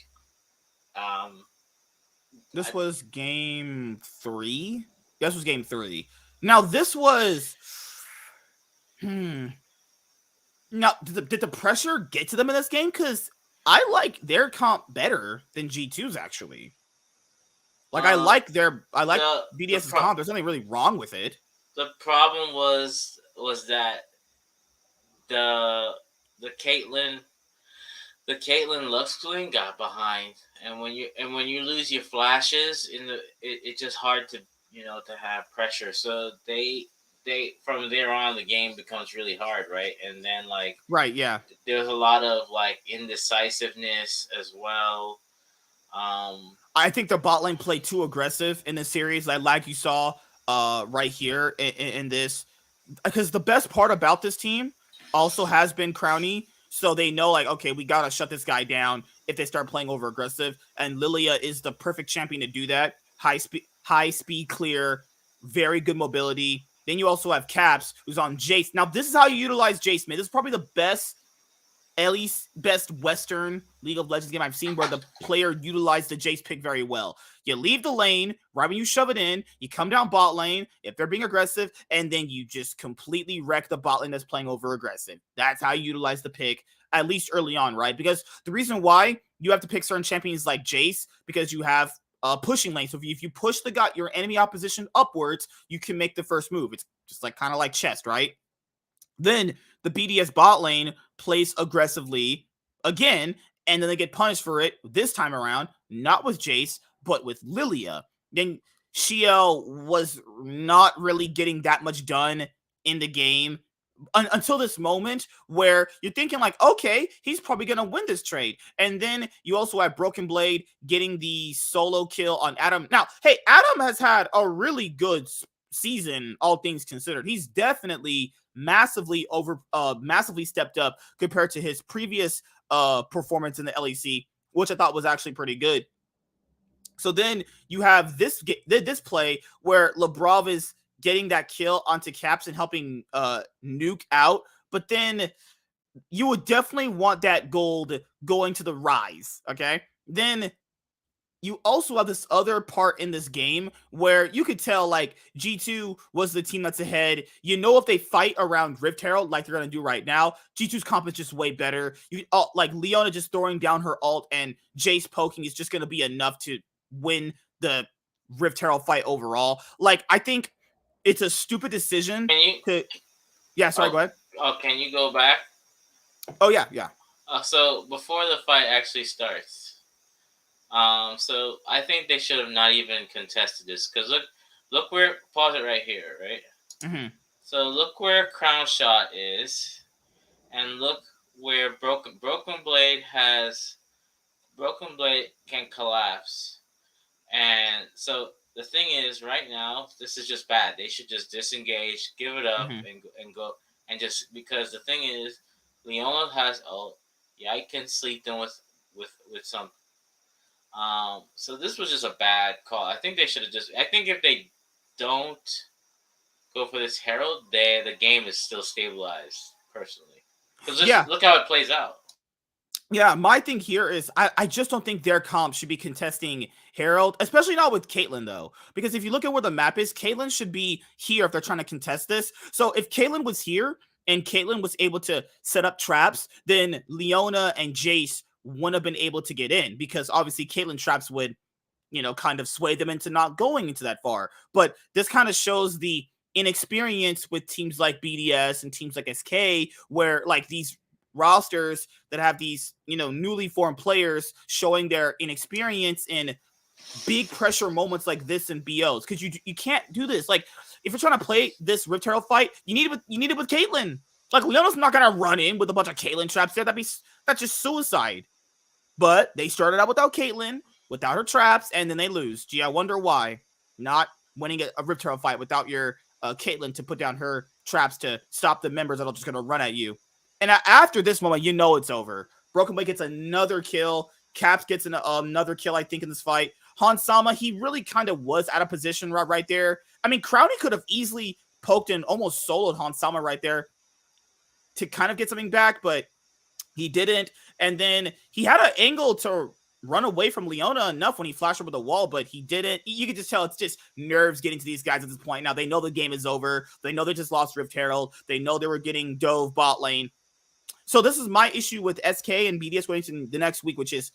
this was game 3. This was game 3. Now this was. Now, did the pressure get to them in this game? Because I like their comp better than G2's actually. Like, I like BDS's comp. There's nothing really wrong with it. The problem was that the Caitlyn Lux lane got behind, and when you lose your flashes it's just hard to to have pressure. So they from there on the game becomes really hard, right? And then right, yeah, there's a lot of indecisiveness as well. I think the bot lane played too aggressive in this series, like you saw right here in this, because the best part about this team also has been Crowny. So they know, like, okay, we gotta shut this guy down if they start playing over aggressive. And Lilia is the perfect champion to do that. High speed clear, very good mobility. Then you also have Caps, who's on Jace. Now, this is how you utilize Jace, man. This is probably the best, at least best Western League of Legends game I've seen where the player utilized the Jace pick very well. You leave the lane, right when you shove it in, you come down bot lane if they're being aggressive, and then you just completely wreck the bot lane that's playing over aggressive. That's how you utilize the pick, at least early on, right? Because the reason why you have to pick certain champions like Jace, because you have pushing lane. So if you push your enemy opposition upwards, you can make the first move. It's just like kind of like chess, right? Then the BDS bot lane plays aggressively again, and then they get punished for it this time around, not with Jace, but with Lilia. Then Shiel was not really getting that much done in the game until this moment where you're thinking like, okay, he's probably going to win this trade. And then you also have Broken Blade getting the solo kill on Adam. Now, hey, Adam has had a really good season, all things considered. He's definitely massively stepped up compared to his previous performance in the LEC, which I thought was actually pretty good. So then you have this play where Labrov is getting that kill onto Caps and helping Nuke out, but then you would definitely want that gold going to the Rise, okay? Then you also have this other part in this game where you could tell, like, G2 was the team that's ahead. You know, if they fight around Rift Herald like they're going to do right now, G2's comp is just way better. Like, Leona just throwing down her ult and Jace poking is just going to be enough to win the Rift Herald fight overall. Like, I think it's a stupid decision to... Yeah, sorry, go ahead. Oh, can you go back? Oh, yeah. So, before the fight actually starts... so I think they should have not even contested this, because look where, pause it right here, right? Mm-hmm. So look where Crown Shot is, and look where Broken Blade can collapse, and so the thing is, right now this is just bad. They should just disengage, give it up, and go, and just, because the thing is, Leona has ult. Yeah, I can sleep them with some. So this was just a bad call. I think they should have I think if they don't go for this Herald, the game is still stabilized, personally. Because look how it plays out. Yeah, my thing here is I just don't think their comp should be contesting Herald, especially not with Caitlyn, though. Because if you look at where the map is, Caitlyn should be here if they're trying to contest this. So if Caitlyn was here and Caitlyn was able to set up traps, then Leona and Jace wouldn't have been able to get in, because obviously Caitlyn traps would, kind of sway them into not going into that far. But this kind of shows the inexperience with teams like BDS and teams like SK, where like these rosters that have these, newly formed players showing their inexperience in big pressure moments like this in BOs, because you can't do this. Like, if you're trying to play this Rift Herald fight, you need it with Caitlyn. Like, Leona's not gonna run in with a bunch of Caitlyn traps there. That's just suicide. But they started out without Caitlyn, without her traps, and then they lose. Gee, I wonder why. Not winning a Rift Herald fight without your Caitlyn to put down her traps to stop the members that are just gonna run at you. And after this moment, it's over. Broken Blade gets another kill. Caps gets another kill, I think, in this fight. Hansama, he really kind of was out of position right there. I mean, Crowny could have easily poked and almost soloed Hansama right there to kind of get something back, but he didn't. And then he had an angle to run away from Leona enough when he flashed over the wall, but he didn't. You could just tell it's just nerves getting to these guys at this point. Now, they know the game is over. They know they just lost Rift Herald. They know they were getting dove bot lane. So this is my issue with SK and BDS going into the next week, which is,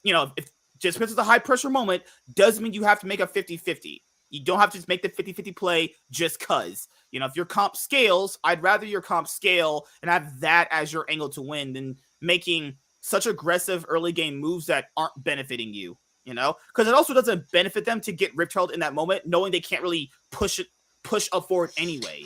if just because it's a high-pressure moment doesn't mean you have to make a 50-50. You don't have to just make the 50-50 play just because. If your comp scales, I'd rather your comp scale and have that as your angle to win than making such aggressive early game moves that aren't benefiting you, Because it also doesn't benefit them to get Rift Herald in that moment, knowing they can't really push up forward anyway.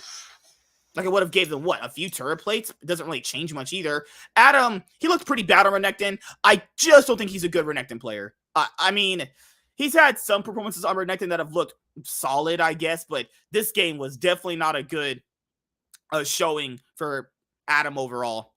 Like, it would have gave them, a few turret plates? It doesn't really change much either. Adam, he looked pretty bad on Renekton. I just don't think he's a good Renekton player. I mean, he's had some performances on Renekton that have looked solid, I guess, but this game was definitely not a good showing for Adam overall.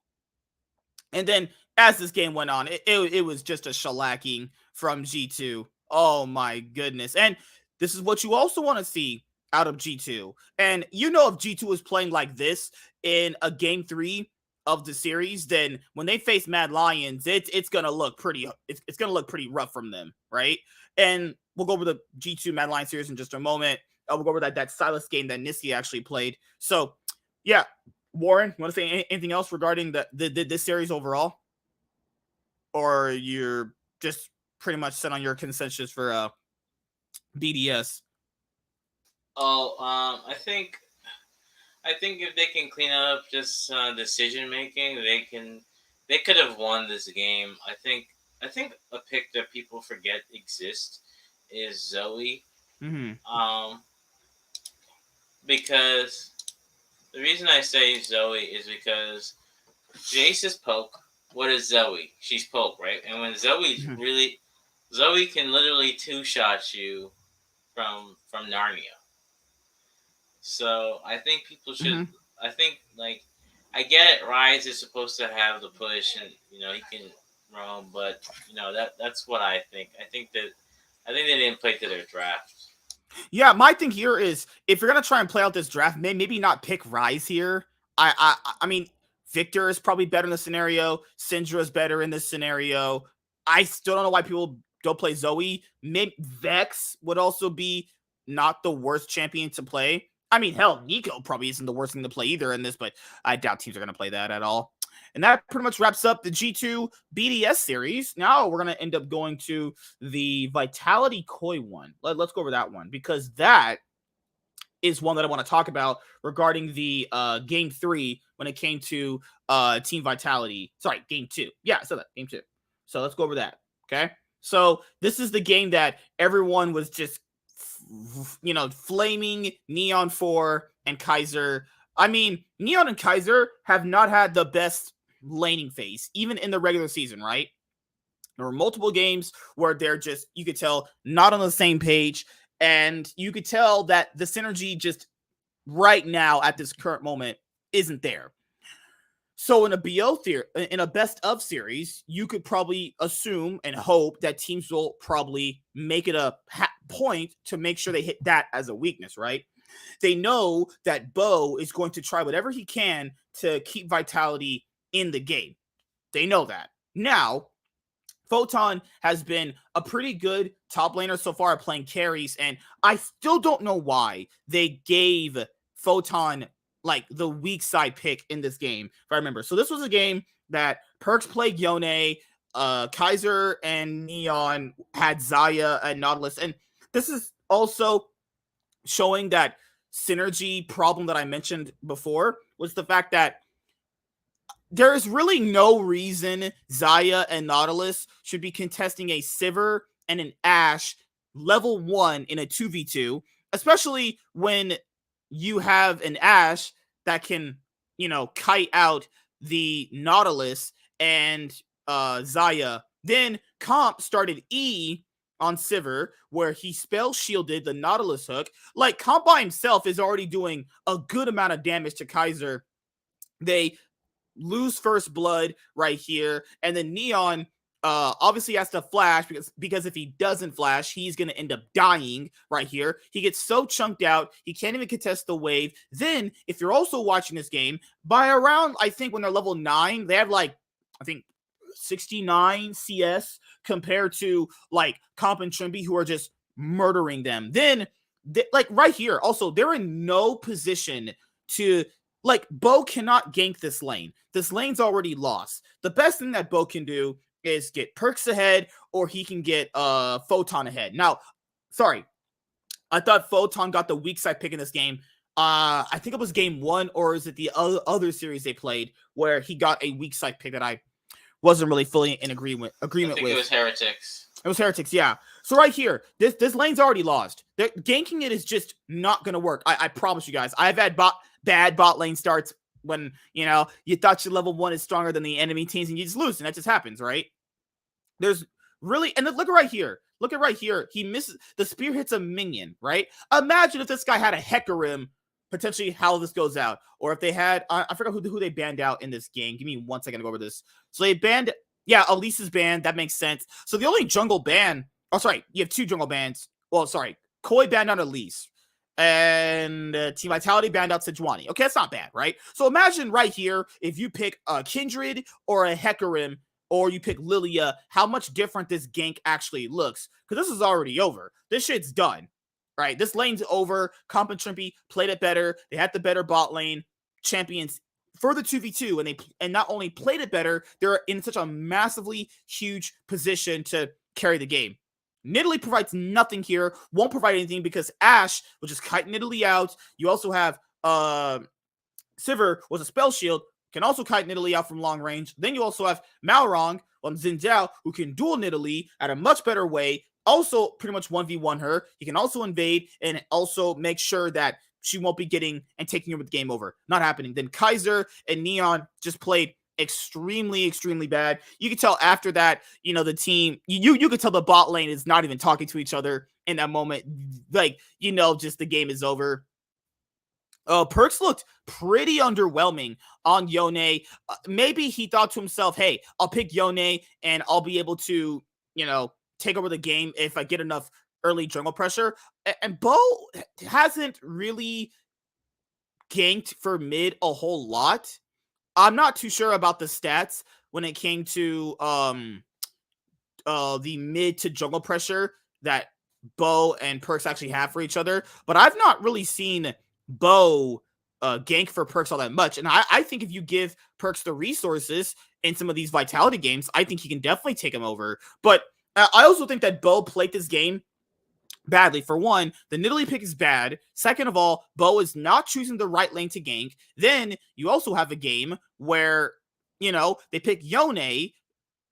And then as this game went on, it was just a shellacking from G2. Oh my goodness. And this is what you also want to see out of G2. And if G2 is playing like this in a game 3 of the series, then when they face Mad Lions, it's gonna look pretty it's gonna look pretty rough from them, right? And we'll go over the G2 Mad Lions series in just a moment. We'll go over that Silas game that Nisqy actually played. So yeah, Warren, you want to say anything else regarding this series overall, or you're just pretty much set on your consensus for BDS? Oh, I think if they can clean up just decision making, they could have won this game. I think a pick that people forget exists is Zoe. Mm-hmm. Because the reason I say Zoe is because Jace is poke. What is Zoe? She's poke, right? And when Zoe's really, Zoe can literally two-shot you from Narnia. So I think people should. I think I get it. Rise is supposed to have the push, and he can roam, but that's what I think. I think they didn't play to their draft. Yeah, my thing here is if you're gonna try and play out this draft, maybe not pick Rise here. I mean, Victor is probably better in this scenario. Syndra is better in this scenario. I still don't know why people don't play Zoe. Maybe Vex would also be not the worst champion to play. I mean, hell, Nico probably isn't the worst thing to play either in this, but I doubt teams are going to play that at all. And that pretty much wraps up the G2 BDS series. Now we're going to end up going to the Vitality Koi one. Let's go over that one, because that is one that I want to talk about regarding the game 3 when it came to Team Vitality. Sorry, game 2. Yeah, I said that, game 2. So let's go over that, okay? So this is the game that everyone was just flaming Neon 4 and Kaiser. I mean, Neon and Kaiser have not had the best laning phase, even in the regular season, right? There were multiple games where they're just, you could tell, not on the same page, and you could tell that the synergy just right now at this current moment isn't there. So in a best of series, you could probably assume and hope that teams will probably make it a point to make sure they hit that as a weakness, right? They know that Bo is going to try whatever he can to keep Vitality in the game. They know that. Now, Photon has been a pretty good top laner so far at playing carries, and I still don't know why they gave Photon the weak side pick in this game, if I remember. So this was a game that Perks played Yone, Kaiser and Neon had Xayah and Nautilus, and this is also showing that synergy problem that I mentioned before, was the fact that there is really no reason Xayah and Nautilus should be contesting a Sivir and an Ashe level 1 in a 2v2, especially when you have an Ashe that can, kite out the Nautilus and Xayah. Then Comp started E on Sivir, where he spell shielded the Nautilus hook. Comp by himself is already doing a good amount of damage to Kaiser. They lose first blood right here, and then Neon obviously has to flash, because if he doesn't flash, he's going to end up dying right here. He gets so chunked out, he can't even contest the wave. Then, if you're also watching this game, by around, I think when they're level 9, they have 69 CS compared to Comp and Trimby, who are just murdering them. Then, right here, also, they're in no position to Bo cannot gank this lane. This lane's already lost. The best thing that Bo can do is get Perks ahead, or he can get Photon ahead. Now, sorry, I thought Photon got the weak side pick in this game. I think it was game 1, or is it the other series they played where he got a weak side pick that I wasn't really fully in agreement I think with. It was Heretics. It was Heretics, yeah. So right here, this lane's already lost. Ganking it is just not going to work. I promise you guys. I've had bad bot lane starts when, you thought your level 1 is stronger than the enemy teams, and you just lose, and that just happens, right? There's really, and look at right here. Look at right here. He misses, the spear hits a minion, right? Imagine if this guy had a Hecarim potentially how this goes out, or if they had I forgot who they banned out in this game. Give me 1 second to go over this. So they banned, yeah, Elise's banned. That makes sense. So the only jungle ban, oh sorry, you have 2 jungle bans. Well, sorry, Koi banned out Elise, and Team Vitality banned out Sejuani. Okay, that's not bad, right? So imagine right here if you pick a Kindred or a Hecarim, or you pick Lilia, how much different this gank actually looks. Because this is already over. This shit's done. Right? This lane's over. Comp and Trimpy played it better. They had the better bot lane. Champions for the 2v2, and not only played it better, they're in such a massively huge position to carry the game. Nidalee provides nothing here, won't provide anything because Ashe will just kite Nidalee out. You also have Sivir was a spell shield, can also kite Nidalee out from long range. Then you also have Malrong on Xin Zhao, who can duel Nidalee at a much better way. Also, pretty much 1v1 her. He can also invade and also make sure that she won't be getting and taking over the game over. Not happening. Then Kaiser and Neon just played extremely, extremely bad. You could tell after that, the team, you could tell the bot lane is not even talking to each other in that moment. Like, just the game is over. Perks looked pretty underwhelming on Yone. Maybe he thought to himself, hey, I'll pick Yone and I'll be able to, take over the game if I get enough early jungle pressure. And Bo hasn't really ganked for mid a whole lot. I'm not too sure about the stats when it came to the mid to jungle pressure that Bo and Perks actually have for each other, but I've not really seen Bo gank for Perks all that much. And I think if you give Perks the resources in some of these Vitality games, I think he can definitely take him over. But I also think that Bo played this game badly. For one, the Nidalee pick is bad. Second of all, Bo is not choosing the right lane to gank. Then you also have a game where, they pick Yone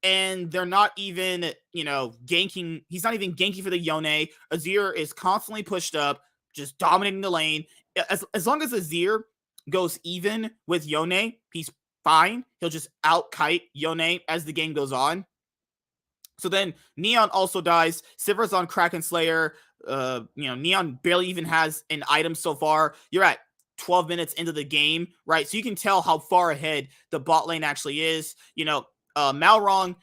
and they're not even, ganking. He's not even ganking for the Yone. Azir is constantly pushed up, just dominating the lane. As long as Azir goes even with Yone, he's fine. He'll just out-kite Yone as the game goes on. So then Neon also dies. Sivir's on Kraken Slayer. Neon barely even has an item so far. You're at 12 minutes into the game, right? So you can tell how far ahead the bot lane actually is. Malrong,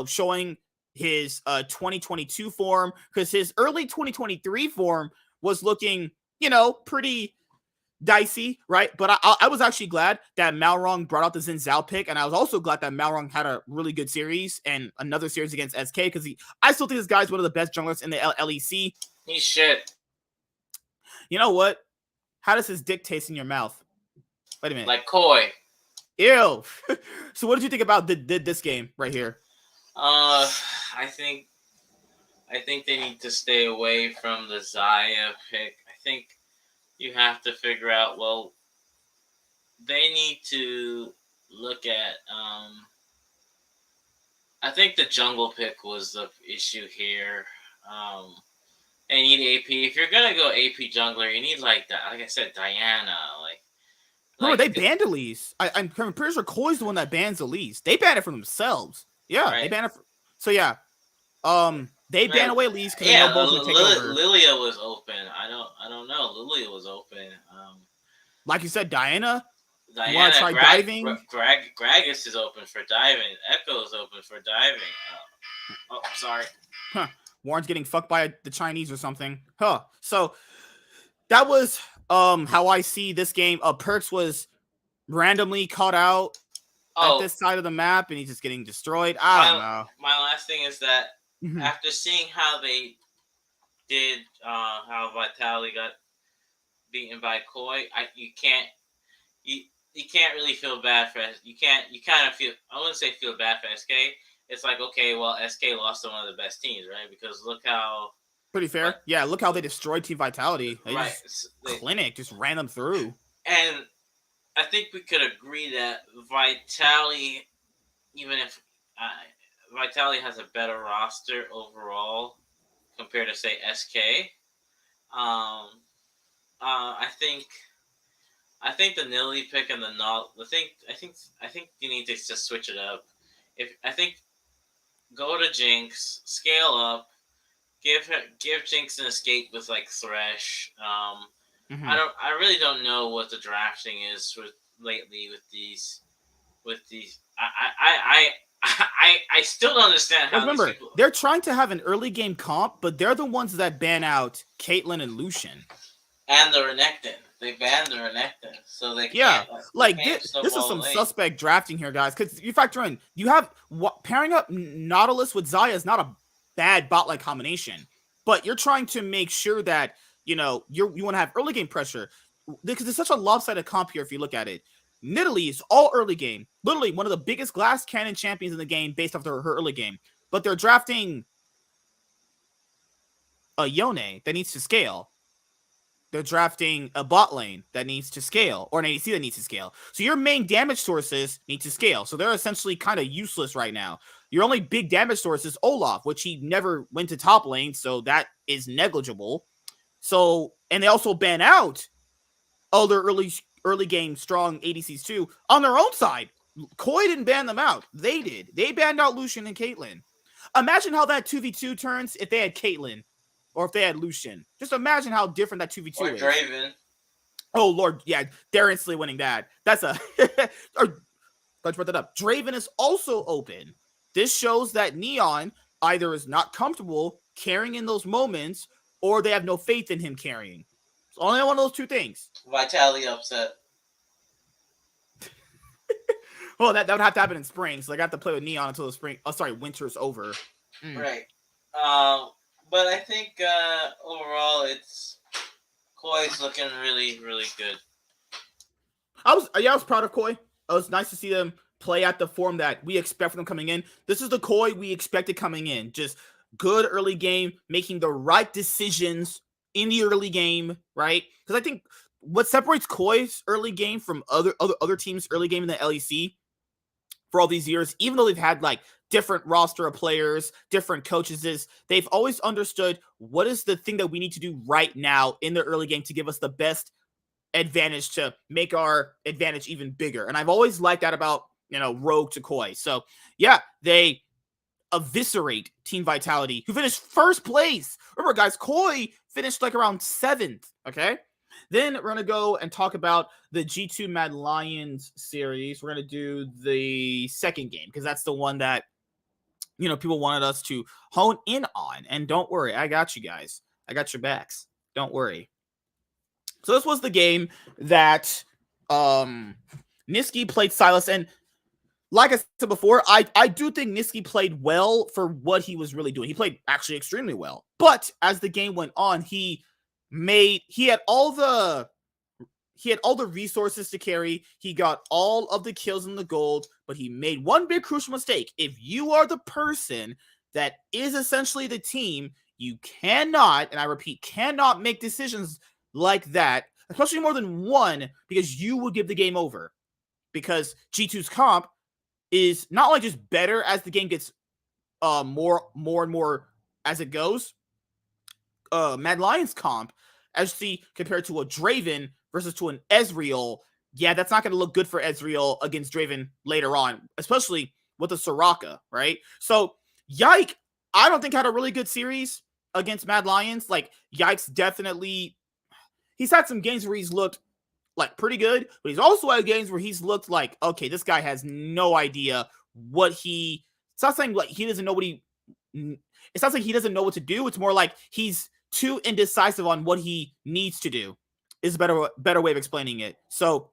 showing his 2022 form, because his early 2023 form was looking, pretty dicey, right? But I was actually glad that Malrong brought out the Xin Zhao pick, and I was also glad that Malrong had a really good series and another series against SK, because I still think this guy's one of the best junglers in the LEC. He's shit. You know what? How does his dick taste in your mouth? Wait a minute. Like koi. Ew. So what did you think about this game right here? I think they need to stay away from the Xayah pick. I think you have to figure out, well, they need to look at, I think the jungle pick was the issue here. They need AP. If you're going to go AP jungler, you need, like I said, Diana. No, they banned Elise. I'm pretty sure Koi's the one that bans Elise. They banned it for themselves. Yeah, right. They banned it. So, yeah. They ban away Elise because they know both will take over. Lilia was open. I don't know. Lilia was open. Like you said, Diana. You want to try diving? Gragas is open for diving. Echo is open for diving. Sorry. Huh. Warren's getting fucked by the Chinese or something. Huh. So that was how I see this game. Perks was randomly caught out at this side of the map, and he's just getting destroyed. I don't know. My last thing is that after seeing how they did, how Vitality got beaten by Koi, you can't really feel bad for you kind of feel, I wouldn't say feel bad for SK. It's like, okay, well, SK lost to one of the best teams, right? Because look how pretty fair. Yeah, look how they destroyed Team Vitality. They just ran them through. And I think we could agree that Vitality, even if Vitality has a better roster overall compared to, say, SK, I think the Nidalee pick and I think you need to just switch it up. Go to Jinx, scale up, give Jinx an escape with like Thresh. Mm-hmm. I really don't know what the drafting is with lately with these I still don't understand Like, how these remember, people. they're trying to have an early game comp, but they're the ones that ban out Caitlyn and Lucian. And the Renekton. They banned the Renekton, so Yeah, they like can't this is snowball some lane. suspect drafting here, guys. Because you factor in, you have pairing up Nautilus with Xayah is not a bad bot like combination, but you're trying to make sure that you want to have early game pressure because it's such a lopsided comp here. If you look at it, Nidalee is all early game, literally one of the biggest glass cannon champions in the game based off her early game, but they're drafting a Yone that needs to scale. They're drafting a bot lane that needs to scale, or an ADC that needs to scale. So your main damage sources need to scale. So they're essentially kind of useless right now. Your only big damage source is Olaf, which he never went to top lane, so that is negligible. So, and they also ban out other early game strong ADCs too on their own side. Koi didn't ban them out. They did. They banned out Lucian and Caitlyn. Imagine how that 2v2 turns if they had Caitlyn or if they had Lucian. Just imagine how different that 2v2 Or is. Draven. Oh, Lord. Yeah, they're instantly winning that. That's a... or, let's put that up. Draven is also open. This shows that Neon either is not comfortable carrying in those moments or they have no faith in him carrying. It's only one of those two things. Vitality upset. Well, that would have to happen in spring, so I got to play with Neon until the spring. Oh, sorry, winter's over. Right. But I think overall, it's Koi's looking really, really good. I was proud of Koi. It was nice to see them play at the form that we expect from them coming in. This is the Koi we expected coming in. Just good early game, making the right decisions in the early game, right? Because I think what separates Koi's early game from other teams' early game in the LEC for all these years, even though they've had like different roster of players, different coaches, is they've always understood what is the thing that we need to do right now in the early game to give us the best advantage to make our advantage even bigger. And I've always liked that about, Rogue to Koi. So yeah, they eviscerate Team Vitality, who finished first place. Remember, guys, Koi finished like around 7th, okay? Then we're going to go and talk about the G2 Mad Lions series. We're going to do the second game because that's the one that, people wanted us to hone in on. And don't worry, I got you guys. I got your backs. Don't worry. So this was the game that Nisqy played Sylas. And like I said before, I do think Nisqy played well for what he was really doing. He played actually extremely well. But as the game went on, he had all the resources to carry. He got all of the kills in the gold, but he made one big crucial mistake. If you are the person that is essentially the team, you cannot, and I repeat, cannot make decisions like that, especially more than one, because you will give the game over. Because G2's comp is not only just better as the game gets more and more as it goes. Mad Lions comp, as you see, compared to a Draven versus to an Ezreal, yeah, that's not going to look good for Ezreal against Draven later on, especially with a Soraka, right? So Yike, I don't think had a really good series against Mad Lions. Like, Yike's definitely, he's had some games where he's looked like pretty good, but he's also had games where he's looked like, okay, this guy has no idea what it's not saying like he doesn't know it's not like he doesn't know what to do. It's more like he's too indecisive on what he needs to do is a better way of explaining it. So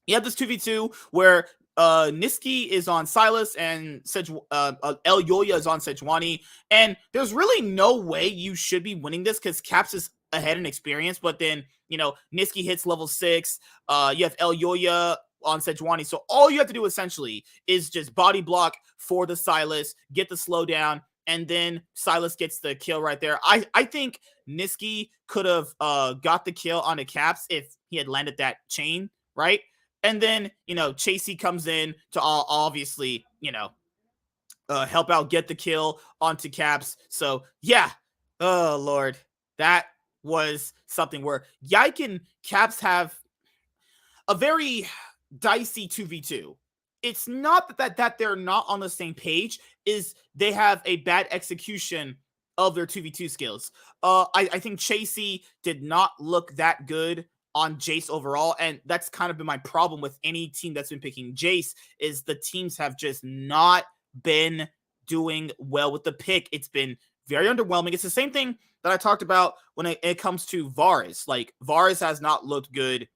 you have this 2v2 where Nisqy is on Sylas and El Yoya is on Sejuani, and there's really no way you should be winning this because Caps is ahead in experience, but then Nisqy hits level 6, you have El Yoya on Sejuani, so all you have to do essentially is just body block for the Sylas, get the slowdown, and then Sylas gets the kill right there. I think Nisqy could have got the kill on the Caps if he had landed that chain, right? And then, Chasey comes in to obviously, help out, get the kill onto Caps. So, yeah. Oh, Lord. That was something where Yike and Caps have a very dicey 2v2. It's not that they're not on the same page, is they have a bad execution of their 2v2 skills. I think Chasey did not look that good on Jace overall, and that's kind of been my problem with any team that's been picking Jace, is the teams have just not been doing well with the pick. It's been very underwhelming. It's the same thing that I talked about when it comes to Varus. Like, Varus has not looked good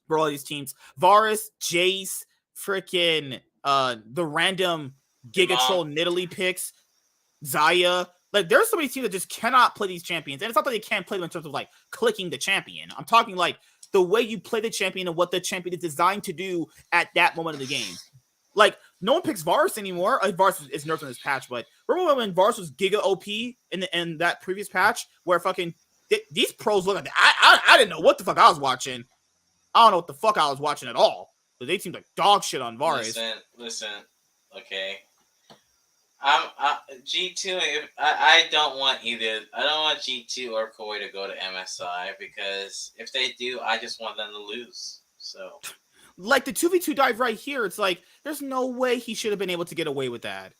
for all these teams. Varus, Jace, freaking the random Giga Troll Nidalee picks, Zaya. Like, there's so many teams that just cannot play these champions. And it's not that they can't play them in terms of, like, clicking the champion. I'm talking, like, the way you play the champion and what the champion is designed to do at that moment of the game. Like, no one picks Varus anymore. Varus is nerfed in this patch, but remember when Varus was Giga OP in that previous patch where fucking these pros look like I didn't know what the fuck I was watching. I don't know what the fuck I was watching at all. But they seemed like dog shit on Varus. Listen. Okay. I'm G2. I don't want either. I don't want G2 or Koi to go to MSI, because if they do, I just want them to lose. So, like, the 2v2 dive right here, it's like there's no way he should have been able to get away with that.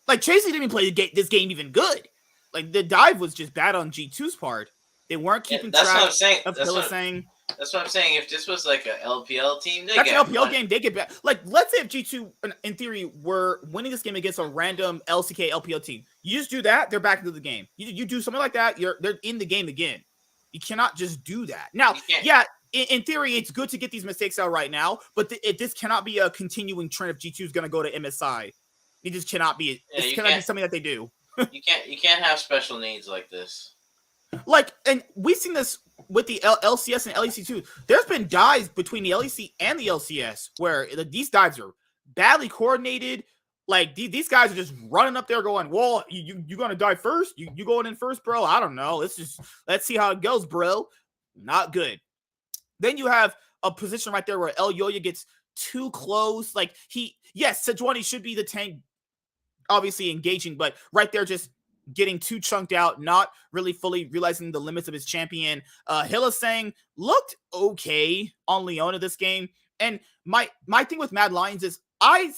Like, Chasey didn't even play this game even good. Like, the dive was just bad on G2's part. They weren't keeping track of Hylissang. That's what I'm saying. If this was like an LPL team, that's an LPL game. They get back. Like, let's say if G2, in theory, were winning this game against a random LCK LPL team, you just do that, they're back into the game. You do something like that, they're in the game again. You cannot just do that. Now, yeah, in theory, it's good to get these mistakes out right now, but this cannot be a continuing trend if G2 is going to go to MSI. It just cannot be. It cannot be something that they do. You can't have special needs like this. Like, and we've seen this with the LCS and LEC too. There's been dives between the LEC and the LCS where these dives are badly coordinated. Like, these guys are just running up there going, well, you gonna dive first? You going in first, bro? I don't know. Let's see how it goes, bro. Not good. Then you have a position right there where El Yoya gets too close. Like, Sejuani should be the tank, obviously engaging, but right there just getting too chunked out, not really fully realizing the limits of his champion. Hylissang looked okay on Leona this game. And my thing with Mad Lions is I'm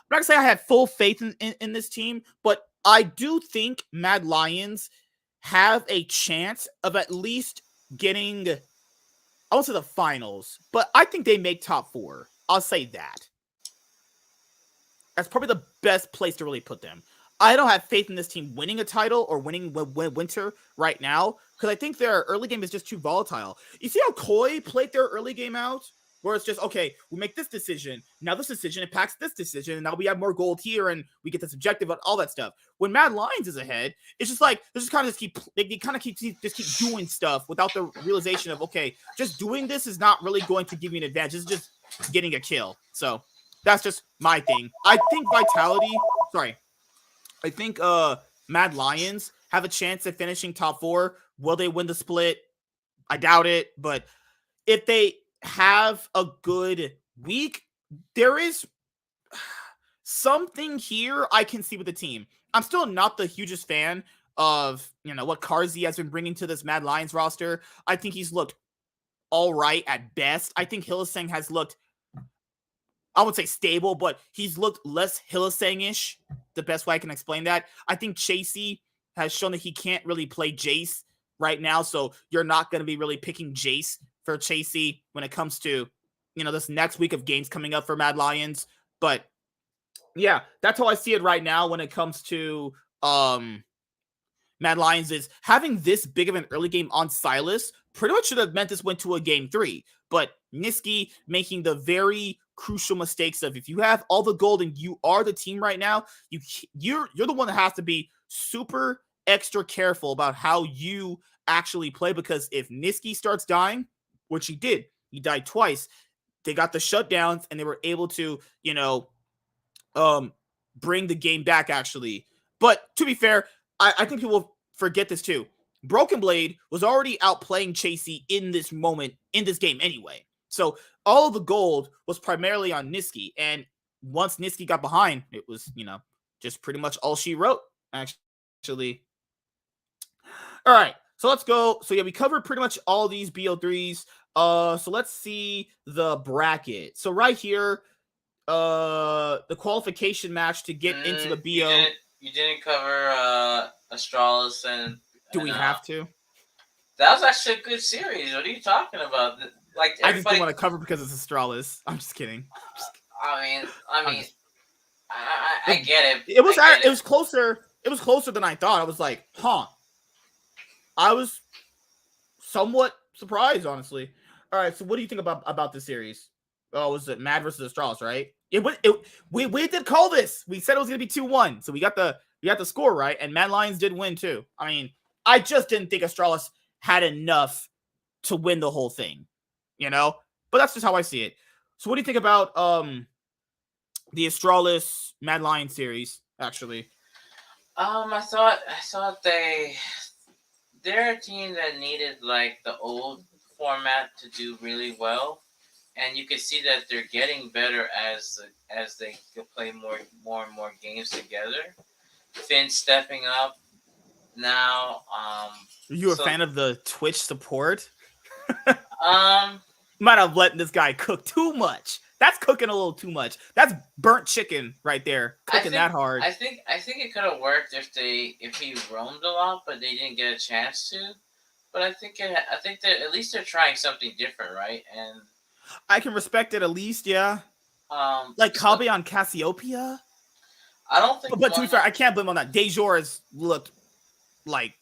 not gonna say I have full faith in this team, but I do think Mad Lions have a chance of at least getting, I won't say the finals, but I think they make top 4. I'll say that. That's probably the best place to really put them. I don't have faith in this team winning a title or winning Winter right now, because I think their early game is just too volatile. You see how Koi played their early game out? Where it's just, okay, we make this decision, now this decision impacts this decision, and now we have more gold here, and we get this objective, all that stuff. When Mad Lions is ahead, it's just like, they just kind of keep doing stuff without the realization of, okay, just doing this is not really going to give me an advantage. It's just getting a kill. So, that's just my thing. I think Mad Lions have a chance at finishing top 4. Will they win the split? I doubt it. But if they have a good week, there is something here I can see with the team. I'm still not the hugest fan of, what Carzzy has been bringing to this Mad Lions roster. I think he's looked all right at best. I think Hylissang has looked, I would say stable, but he's looked less Hylissang-ish, the best way I can explain that. I think Chasey has shown that he can't really play Jace right now, so you're not going to be really picking Jace for Chasey when it comes to, this next week of games coming up for Mad Lions. But, yeah, that's how I see it right now when it comes to Mad Lions, is having this big of an early game on Sylas pretty much should have meant this went to a game 3. But Nisqy making the very crucial mistakes of, if you have all the gold and you are the team right now, you're the one that has to be super extra careful about how you actually play, because if Nisqy starts dying, which he did, he died twice, they got the shutdowns and they were able to, bring the game back actually. But to be fair, I think people forget this too. Broken Blade was already outplaying Chasey in this moment, in this game anyway. So all of the gold was primarily on Nisqy. And once Nisqy got behind, it was, just pretty much all she wrote, actually. All right, so let's go. So yeah, we covered pretty much all these BO3s. So let's see the bracket. So right here, the qualification match to get into the BO. You didn't cover Astralis and Do we have to? That was actually a good series. What are you talking about? Like I just everybody. didn't want to cover because it's Astralis. I'm just kidding. I mean, Just, I get it. it was I get it was closer. It was closer than I thought. I was like, huh. I was somewhat surprised, honestly. All right, so what do you think about this series? Oh, was it Mad versus Astralis, right? We did call this. We said it was gonna be 2-1, so we got the score right, and Mad Lions did win too. I mean, I just didn't think Astralis had enough to win the whole thing, you know. But that's just how I see it. So, what do you think about the Astralis Mad Lion series? Actually, I thought they're a team that needed like the old format to do really well, and you can see that they're getting better as they play more and more games together. Finn stepping up now. are you a fan of the Twitch support? Um, Might have letting this guy cook too much. That's cooking a little too much. That's burnt chicken right there. Cooking that hard. I think it could have worked if he roamed a lot, but they didn't get a chance to. But I think that at least they're trying something different, right? And I can respect it at least, yeah. Like Kabe on Cassiopeia. I don't think. But to be fair, I can't blame him on that. Dejor has looked like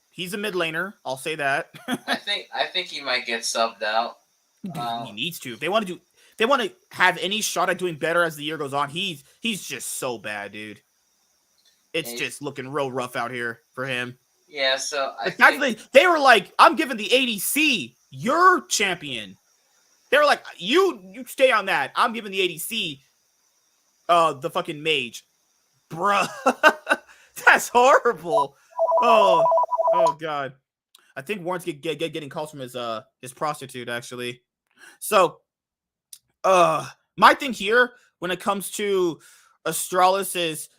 he's a mid laner. I'll say that. I think he might get subbed out. He needs to. If they want to have any shot at doing better as the year goes on, he's just so bad, dude. It's just looking real rough out here for him. Yeah, so they were like, I'm giving the ADC your champion. They were like, you stay on that. I'm giving the ADC the fucking mage. Bruh. That's horrible. Oh god. I think Warren's getting calls from his prostitute, actually. So my thing here when it comes to Astralis is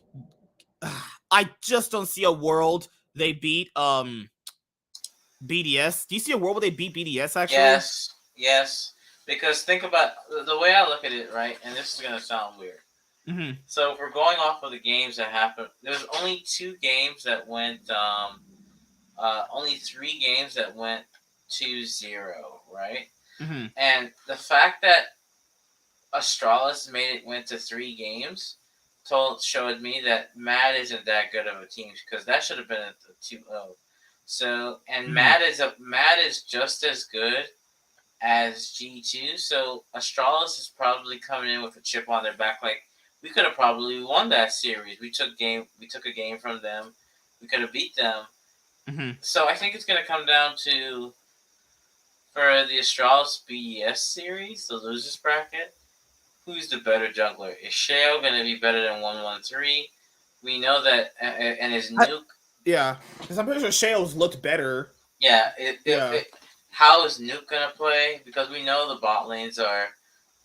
I just don't see a world they beat BDS. Do you see a world where they beat BDS actually? Yes. Because think about the way I look at it, right? And this is gonna sound weird. Mm-hmm. So if we're going off of the games that happened, there's only 2 games that went. Only 3 games that went 2-0, right? Mm-hmm. And the fact that Astralis went to 3 games showed me that Mad isn't that good of a team because that should have been a 2-0. So and Mad is just as good as G2. So Astralis is probably coming in with a chip on their back. Like we could have probably won that series. We took a game from them. We could have beat them. Mm-hmm. So I think it's going to come down to for the Astralis BDS series, the losers bracket. Who's the better jungler? Is Shale going to be better than 113? We know that, and his nuke. Yeah, because I'm pretty sure Shale's looked better. Yeah, how is Nuke going to play? Because we know the bot lanes are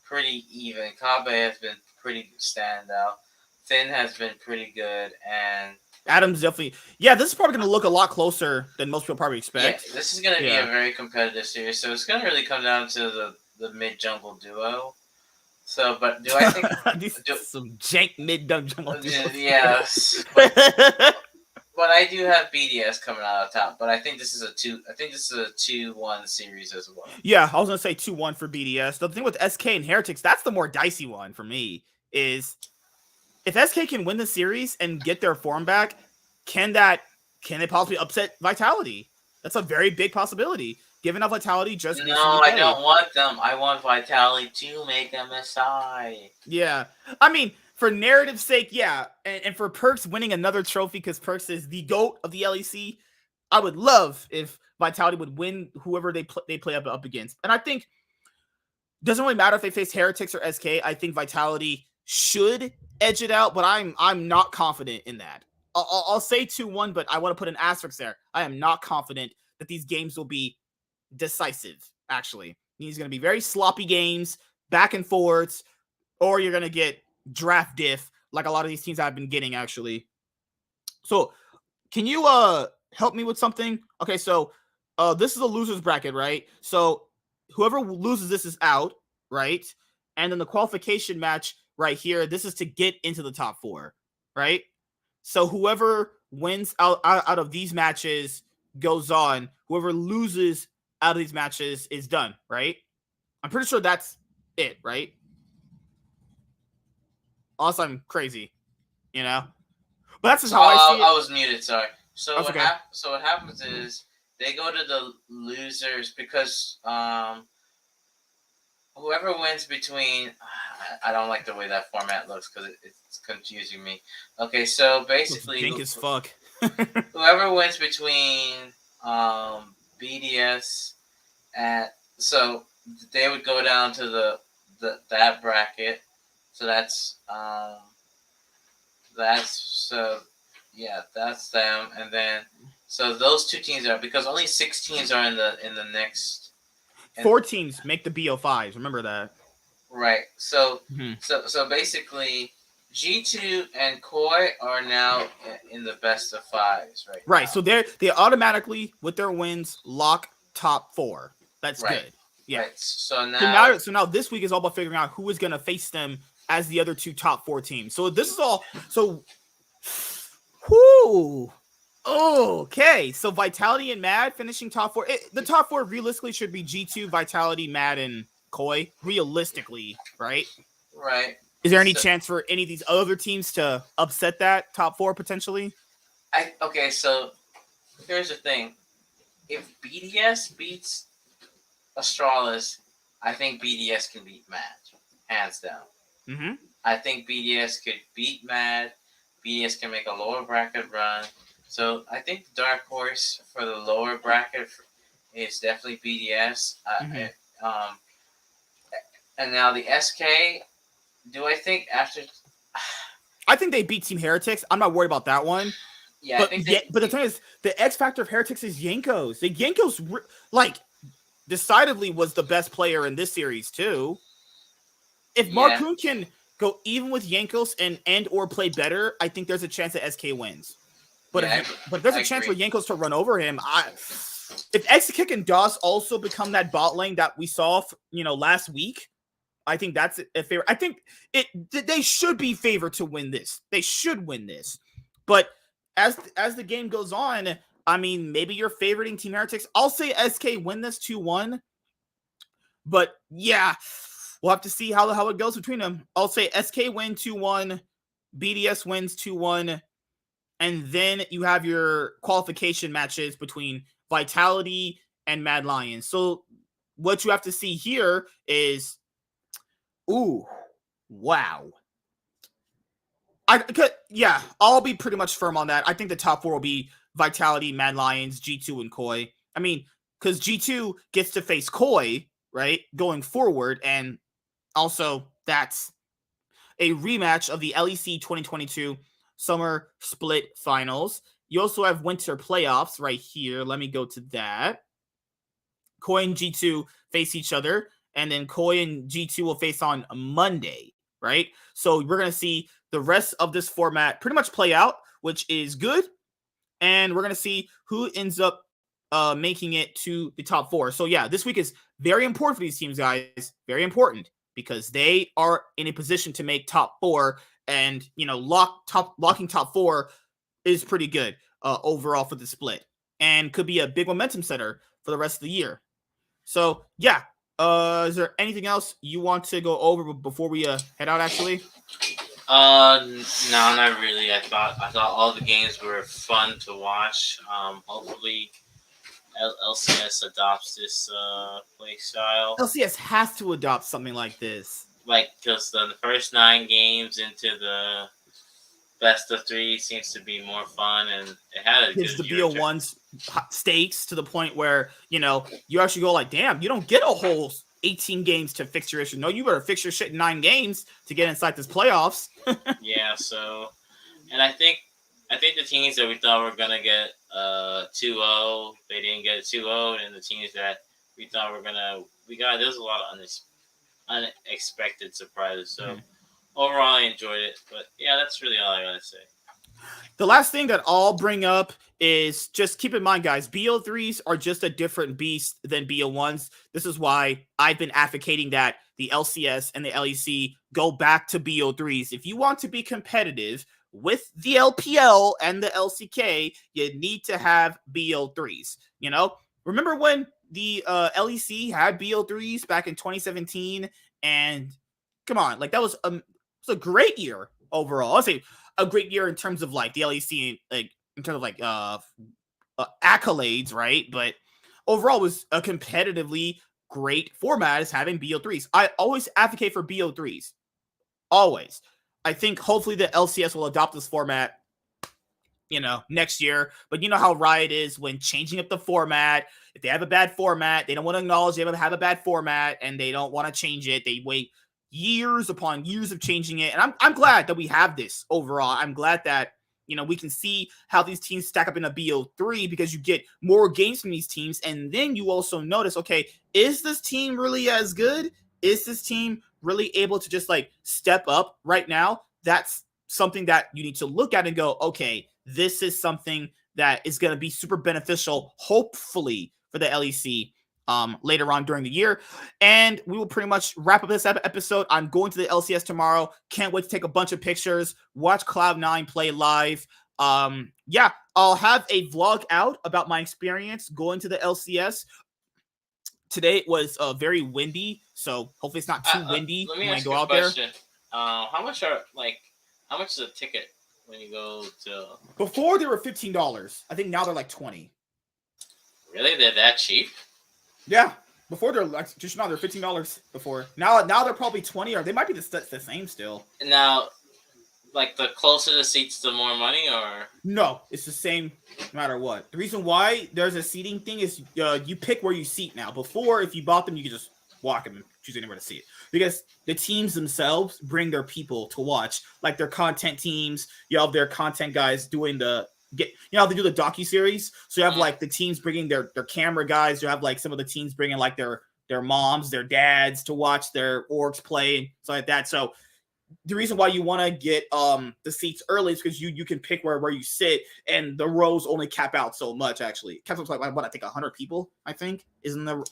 pretty even. Kabe has been pretty standout. Finn has been pretty good, and Adam's definitely. Yeah, this is probably going to look a lot closer than most people probably expect. Yeah, this is going to be a very competitive series, so it's going to really come down to the mid jungle duo. So, but do I think some jank mid jungle duo? Yes, but I do have BDS coming out on top. But I think this is a 2-1 series as well. Yeah, I was going to say 2-1 for BDS. The thing with SK and Heretics, that's the more dicey one for me. Is if SK can win the series and get their form back, can they possibly upset Vitality? That's a very big possibility. Given how Vitality just no, I don't want them. I want Vitality to make them a side. Yeah, I mean for narrative's sake, yeah, and for Perks winning another trophy because Perks is the GOAT of the LEC, I would love if Vitality would win whoever they play up against, and I think it doesn't really matter if they face Heretics or SK. I think Vitality should edge it out, but I'm not confident in that. I'll say 2-1, but I want to put an asterisk there. I am not confident that these games will be decisive, actually. These are going to be very sloppy games, back and forths, or you're going to get draft diff like a lot of these teams have been getting, actually. So, can you help me with something? Okay, so this is a loser's bracket, right? So, whoever loses this is out, right? And then the qualification match right here, this is to get into the top 4, right? So whoever wins out of these matches goes on. Whoever loses out of these matches is done, right? I'm pretty sure that's it, right? Also, I'm crazy, you know? But that's just how I see it. I was muted, sorry. So That's okay. So what happens is they go to the losers because whoever wins between, I don't like the way that format looks because it's confusing me. Okay, so basically, Dink as fuck. whoever wins between BDS so they would go down to that bracket. So that's that's them, and then so those two teams are, because only 6 teams are in the next. 4 teams make the BO5s. Remember that, right? So mm-hmm. so basically, G2 and Koi are now in the best of 5s, right? Right. Now. So they automatically, with their wins, lock top 4. That's right. good. Yeah. Right. So now this week is all about figuring out who is going to face them as the other 2 top 4 teams. So this is all. So, whoo. Okay. So Vitality and Mad finishing top 4. The top 4 realistically should be G2, Vitality, Mad, and Koi. Realistically, right? Right. Is there any chance for any of these other teams to upset that top 4 potentially? Okay, so here's the thing. If BDS beats Astralis, I think BDS can beat Mad, hands down. Mm-hmm. I think BDS could beat Mad. BDS can make a lower bracket run. So I think the dark horse for the lower bracket is definitely BDS. And now the SK, do I think after... I think they beat Team Heretics. I'm not worried about that one. Yeah, but the thing is, the X factor of Heretics is Jankos. The Jankos, decidedly was the best player in this series too. If Marcoon can go even with Jankos and or play better, I think there's a chance that SK wins. But if there's a chance for Jankos to run over him, if Exekick and DOS also become that bot lane that we saw, last week, I think that's a favor. I think they should be favored to win this. They should win this. But as the game goes on, I mean, maybe you're favoriting Team Heretics. I'll say SK win this 2-1. But yeah, we'll have to see how it goes between them. I'll say SK win 2-1, BDS wins 2-1, and then you have your qualification matches between Vitality and Mad Lions. So what you have to see here is, ooh, wow. I'll be pretty much firm on that. I think the top 4 will be Vitality, Mad Lions, G2, and Koi. I mean, because G2 gets to face Koi, right, going forward, and also that's a rematch of the LEC 2022 Summer Split Finals. You also have Winter Playoffs right here. Let me go to that. Koi and G2 face each other, and then Koi and G2 will face on Monday, right? So we're going to see the rest of this format pretty much play out, which is good. And we're going to see who ends up making it to the top 4. So yeah, this week is very important for these teams, guys. Very important, because they are in a position to make top 4, and locking top 4 is pretty good overall for the split, and could be a big momentum setter for the rest of the year. So yeah, is there anything else you want to go over before we head out? Actually, no, not really. I thought all the games were fun to watch. Hopefully, LCS adopts this play style. LCS has to adopt something like this. Because the first 9 games into the best of 3 seems to be more fun, and it had a good the BO1's stakes to the point where, you actually go like, damn, you don't get a whole 18 games to fix your issue. No, you better fix your shit in 9 games to get inside this playoffs. Yeah, so, and I think the teams that we thought were going to get 2-0, they didn't get 2-0, and the teams that we thought there's a lot of unexpected surprises. So overall, I enjoyed it. But yeah, that's really all I gotta say. The last thing that I'll bring up is just keep in mind, guys, BO3s are just a different beast than BO1s. This is why I've been advocating that the LCS and the LEC go back to BO3s. If you want to be competitive with the LPL and the LCK, you need to have BO3s. You know, remember when the LEC had BO3s back in 2017? And come on, like that was a great year overall. I'll say a great year in terms of like the LEC, like in terms of like accolades, right? But overall, it was a competitively great format as having BO3s. I always advocate for BO3s. Always. I think hopefully the LCS will adopt this format, you know, next year. But you know how Riot is when changing up the format. If they have a bad format, they don't want to acknowledge they have a bad format and they don't want to change it. They wait years upon years of changing it. And I'm glad that we have this overall. I'm glad that, you know, we can see how these teams stack up in a BO3 because you get more games from these teams. And then you also notice, okay, is this team really as good? Is this team really able to just like step up right now? That's something that you need to look at and go, okay, this is something that is going to be super beneficial, hopefully, for the LEC later on during the year. And we will pretty much wrap up this episode. I'm going to the LCS tomorrow. Can't wait to take a bunch of pictures, watch Cloud9 play live. Yeah, I'll have a vlog out about my experience going to the LCS. Today it was very windy, so hopefully it's not too windy when I go out there. How much is a ticket when you go to? Before they were $15. I think now they're like $20. Really, they're that cheap? Yeah. Before they're like just now they're $15 before. Now they're probably 20, or they might be the same still. Now, like the closer the seats, the more money, or no, it's the same no matter what. The reason why there's a seating thing is you pick where you seat now. Before, if you bought them, you could just walk and choose anywhere to seat. Because the teams themselves bring their people to watch, like their content teams. You have their content guys doing they do the docu-series. So you have like the teams bringing their camera guys. You have like some of the teams bringing like their moms, their dads to watch their orgs play and stuff like that. So the reason why you want to get the seats early is because you can pick where you sit, and the rows only cap out so much. Actually, it caps out like what I think 100 people. I think isn't the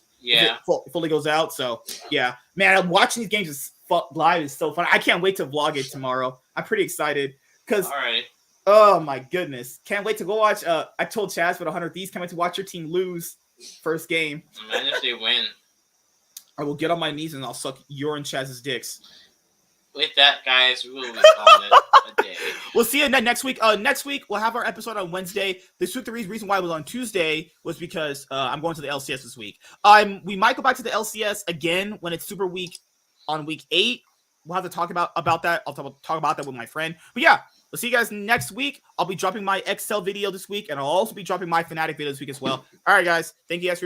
fully goes out. So yeah, man, watching these games live is so fun. I can't wait to vlog it tomorrow. I'm pretty excited because oh my goodness, can't wait to go watch. I told Chaz for the 100 Thieves, can't wait to watch your team lose first game. Imagine if they win. I will get on my knees and I'll suck your and Chaz's dicks. With that, guys, we will be calling it a day. We'll see you next week. Next week, we'll have our episode on Wednesday. This week, the reason why it was on Tuesday was because I'm going to the LCS this week. We might go back to the LCS again when it's Super Week on week 8. We'll have to talk about that. I'll talk about that with my friend. But yeah, we'll see you guys next week. I'll be dropping my Excel video this week, and I'll also be dropping my Fnatic video this week as well. All right, guys. Thank you guys for your